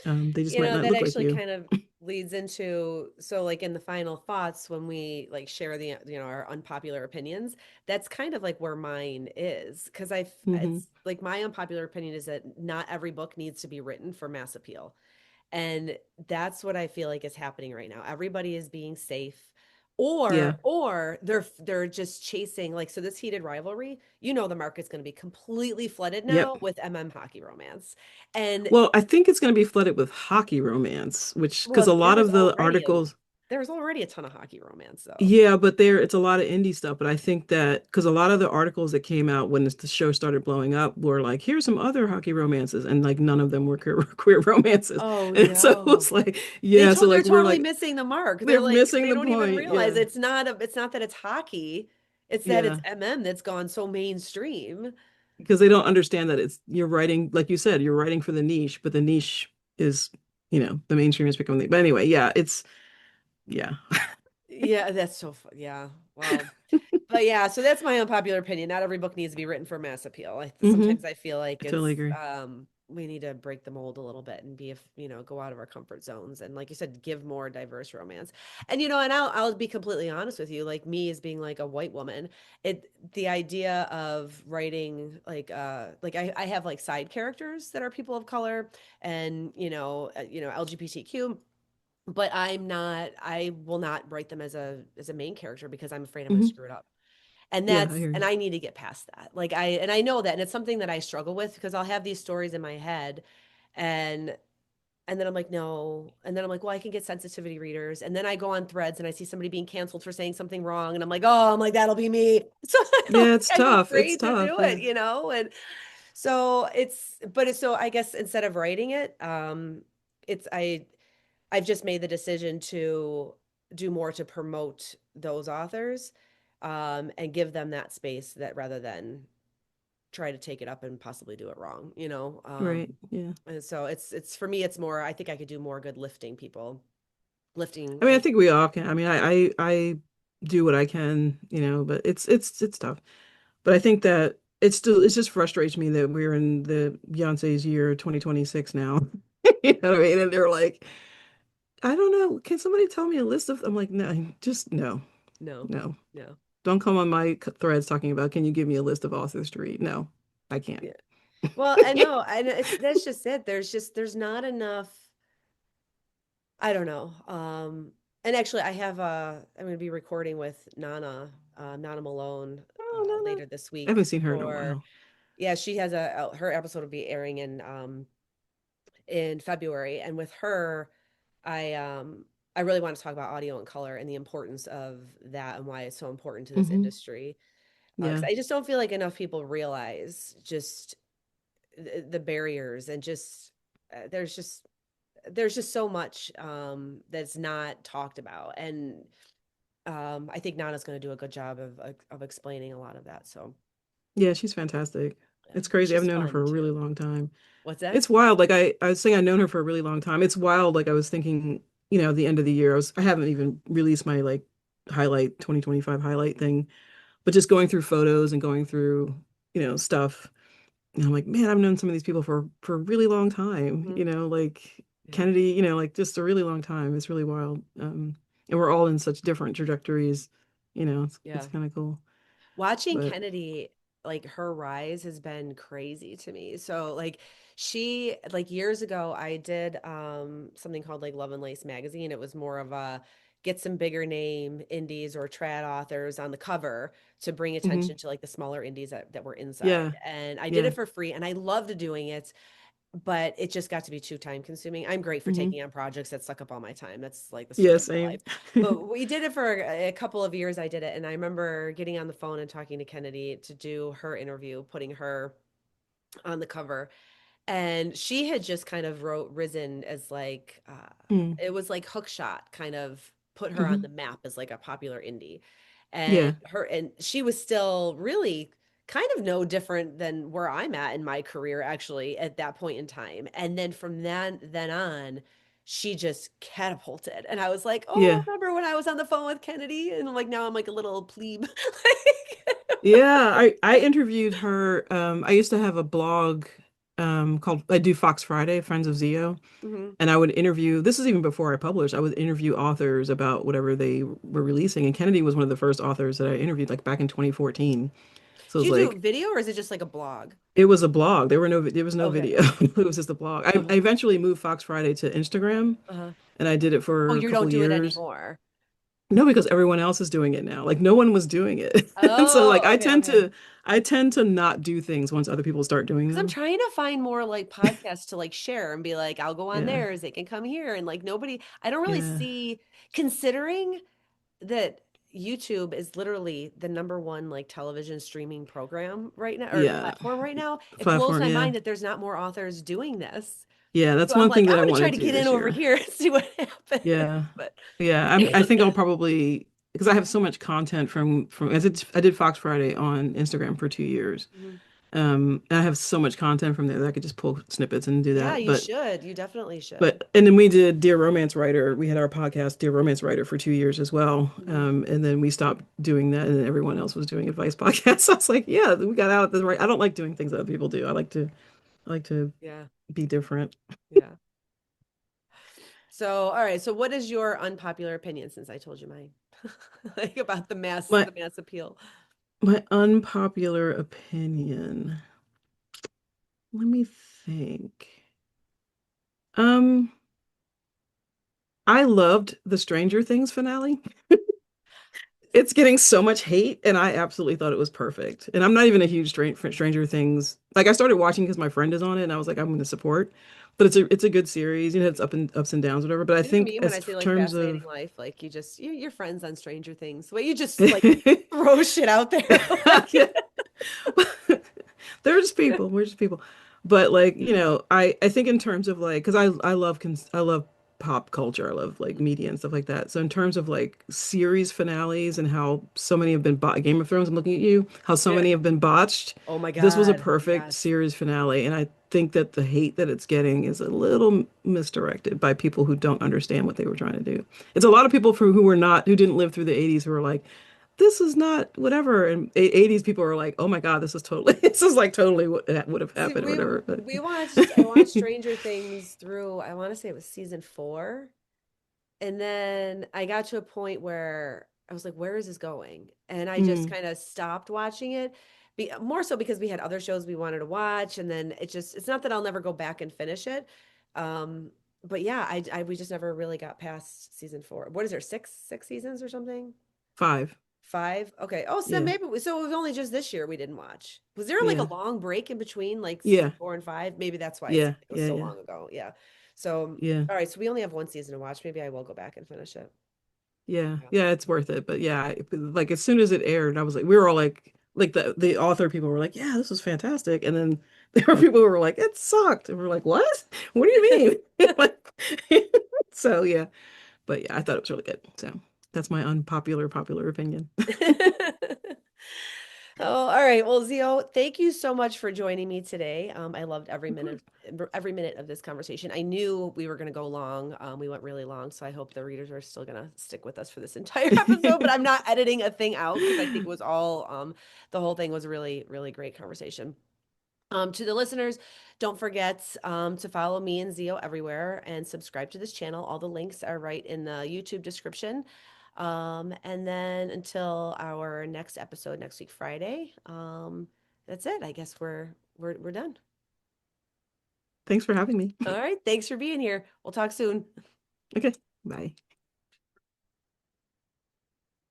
They just You might know, not that look like actually you. kind of leads into, so like in the final thoughts when we like share the, our unpopular opinions, that's kind of like where mine is, because Hmm. it's like my unpopular opinion is that not every book needs to be written for mass appeal. And that's what I feel like is happening right now. Everybody is being safe, Yeah. or they're just chasing, like, so this Heated Rivalry, the market's going to be completely flooded Yep. now with hockey romance. And Well, I think it's going to be flooded with hockey romance, which because a well, lot of the articles. there's already a ton of hockey romance though. Yeah, but it's a lot of indie stuff. But I think that because a lot of the articles that came out when the show started blowing up were like, here's some other hockey romances, and like none of them were queer romances. Oh And so it no. was like, yeah, so They're like we're totally like missing the mark. They're they're like, missing they the don't even point. realize Yeah, it's not that it's hockey. It's that it's yeah, that's gone so mainstream. because they don't understand that you're writing, like you said, you're writing for the niche, but the niche is, the mainstream is becoming. But anyway, yeah, yeah. Yeah, that's so fun. Yeah. Well, but yeah, so that's my unpopular opinion. Not every book needs to be written for mass appeal. Hmm. Sometimes I feel like I totally it's agree. we need to break the mold a little bit and go out of our comfort zones and, like you said, give more diverse romance. And and I'll be completely honest with you, like me as being like a white woman, the idea of writing like I have like side characters that are people of color and LGBTQ, but I will not write them as a main character because I'm afraid I'm going to Hmm. screw it up. And Yeah, I hear and you. I need to get past that. Like I know that, and it's something that I struggle with because I'll have these stories in my head, and then I'm like, no. And then I'm like, well, I can get sensitivity readers. And then I go on threads and I see somebody being canceled for saying something wrong. And I'm like, oh, I'm like, that'll be me. So Yeah, it's I'm tough. It's afraid to tough. do Yeah. it. And so so I guess instead of writing it, it's, I've just made the decision to do more to promote those authors, and give them that space, that rather than try to take it up and possibly do it wrong. Right. Yeah. And so it's for me, it's more, I think I could do more good lifting people, lifting I mean, I like, think we all can. I mean, I do what I can, but it's tough. But I think that it just frustrates me that we're in the Beyonce's year 2026 now. You know what I mean? And they're like, I don't know. Can somebody tell me a list of? I'm like, no, just no, no, no. no. Don't come on my threads talking about, can you give me a list of authors to read? No, I can't. Yeah. Well, I know, and that's just it. There's not enough. I don't know. And actually, I'm going to be recording with Nana Malone, Oh, no, no. later this I week haven't seen her in a for, while. yeah, she has her episode will be airing in February. And with her, I, um, I really want to talk about audio and color and the importance of that and why it's so important to this Hmm. industry. Because Yeah. I just don't feel like enough people realize just the barriers and just there's just so much that's not talked about. And I think Nana's going to do a good job of explaining a lot of that. So Yeah, she's fantastic. yeah, It's and crazy. I've she's known her for fun a really too. long time. What's that? It's wild. Like I was saying I've known her for a really long time. It's wild. Like I was thinking, the end of the year, I haven't even released my like highlight 2025 highlight thing, but just going through photos and going through, stuff. And I'm like, man, I've known some of these people for a really long time, Hmm. like Yeah, Kennedy, like just a really long time. It's really wild. And we're all in such different trajectories, it's yeah. kind of cool. Watching But Kennedy, like her rise has been crazy to me. So like she like years ago I did something called like Love and Lace magazine. It was more of a get some bigger name indies or trad authors on the cover to bring mhm, attention to like the smaller indies that were inside. yeah, And I did yeah. it for free and I loved doing it, but it just got to be too time consuming. I'm great for Hmm. taking on projects that suck up all my time. That's like the story Yeah, of my same. life. But we did it for a couple of years. I did it. And I remember getting on the phone and talking to Kennedy to do her interview, putting her on the cover. And she had just kind of risen as like, Mm, it was like Hookshot kind of put her on hmm. the map as like a popular indie. Yeah, And she was still really kind of no different than where I'm at in my career actually at that point in time. And then from then on, she just catapulted. And I was like, oh, yeah. remember when I was on the phone with Kennedy? And I'm like, now I'm like a little plebe. Yeah, I interviewed her. I used to have a blog called I do Fox Friday, Friends of Zio, Mhm. and I would interview, this is even before I published, I would interview authors about whatever they were releasing. And Kennedy was one of the first authors that I interviewed like back in 2014. So it Do was you do like video or is it just like a blog? it was a blog. There was no Okay. video. It was just a blog. I Uh-huh. eventually moved Fox Friday to Instagram Uh-huh. and I did it Oh, for a you couple don't do it years. anymore. No, because everyone else is doing it now. Like no one was doing it. And so like Oh, okay, okay. I tend to not do things once other people start doing Because I'm them. trying to find more like podcasts to like share and be like, I'll go on Yeah. theirs, they can come here. And like nobody, I don't really Yeah. see, considering that YouTube is literally the number one like television streaming program right now or Yeah. platform right now. It blows Platform, my yeah. mind that there's not more authors doing this. Yeah, So that's I'm one like, thing I'm that I gonna want to try to do get in this over year. here and see what happens. Yeah. But Yeah, I think I'll probably because I have so much content from as I did Fox Friday on Instagram for 2 years. Mhm. And I have so much content from there that I could just pull snippets and do Yeah, that. you should. You definitely should. And then we did Dear Romance Writer. We had our podcast Dear Romance Writer for 2 years as well. Mhm. And then we stopped doing that, and then everyone else was doing advice podcasts. So I was like, yeah, we got out of the right. I don't like doing things that other people do. I like to Yeah. be different. Yeah. So, all right. So, what is your unpopular opinion since I told you mine? Like about My the mass appeal. my unpopular opinion. Let me think. Um, I loved the Stranger Things finale. It's getting so much hate, and I absolutely thought it was perfect. And I'm not even a huge Stranger Things. Like I started watching because my friend is on it, and I was like, I'm going to support. But it's a good series. It's ups and downs, whatever. But I You know think me when as I say like terms fascinating of life, like you're friends on Stranger Things. The way you just like throw shit out there. Like, yeah, they're just people. We're just people. But like, I think in terms of like, because I love pop culture. I love like media and stuff like that. So in terms of like series finales and how so many have been Game of Thrones, I'm looking at you, how so yeah. many have been botched. Oh my This was a God. perfect Yes. series finale, and I think that the hate that it's getting is a little misdirected by people who don't understand what they were trying to do. It's a lot of people who didn't live through the 80s who are like, this is not whatever. And 80s people are like, oh my God, this is totally, this is like totally what that would have See, happened or whatever. I watched But Stranger Things through, I want to say it was season 4. And then I got to a point where I was like, where is this going? And I just mm, kind of stopped watching it. More so because we had other shows we wanted to watch. And then it's not that I'll never go back and finish it. Um, but yeah, we just never really got past season four. What is there, six seasons or something? Five. Five? Okay. Oh, so then Yeah. maybe so it was only just this year we didn't watch. Was there like a Yeah. long break in between like season Yeah. four and five? Maybe that's why it seemed Yeah. like it was Yeah. so Yeah. long ago. Yeah. So, Yeah. all right. So we only have one season to watch. Maybe I will go back and finish it. Yeah. Yeah. Yeah. It's worth it. But yeah, like as soon as it aired, I was like, we were all like the author people were like, yeah, this was fantastic. And then there were people who were like, it sucked. And we're like, what? What do you mean? Like, so yeah. But yeah, I thought it was really good. So that's my unpopular popular opinion. Oh, all right. Well, Zio, thank you so much for joining me today. I loved Of course. every minute of this conversation. I knew we were going to go long. We went really long, so I hope the readers are still going to stick with us for this entire episode. But I'm not editing a thing out because I think it was all the whole thing was a really, really great conversation. To the listeners, don't forget to follow me and Zio everywhere and subscribe to this channel. All the links are right in the YouTube description. And then until our next episode next week, Friday, that's it. I guess we're done. Thanks for having me. All right. Thanks for being here. We'll talk soon. Okay. Bye.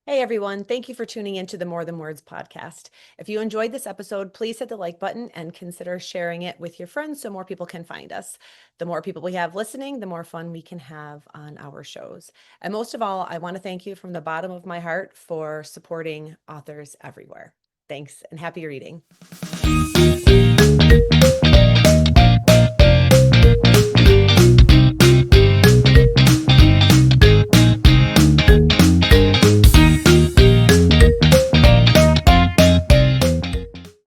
Hey everyone, thank you for tuning in to the More Than Words podcast. If you enjoyed this episode, please hit the like button and consider sharing it with your friends so more people can find us. The more people we have listening, the more fun we can have on our shows. And most of all, I want to thank you from the bottom of my heart for supporting authors everywhere. Thanks and happy reading.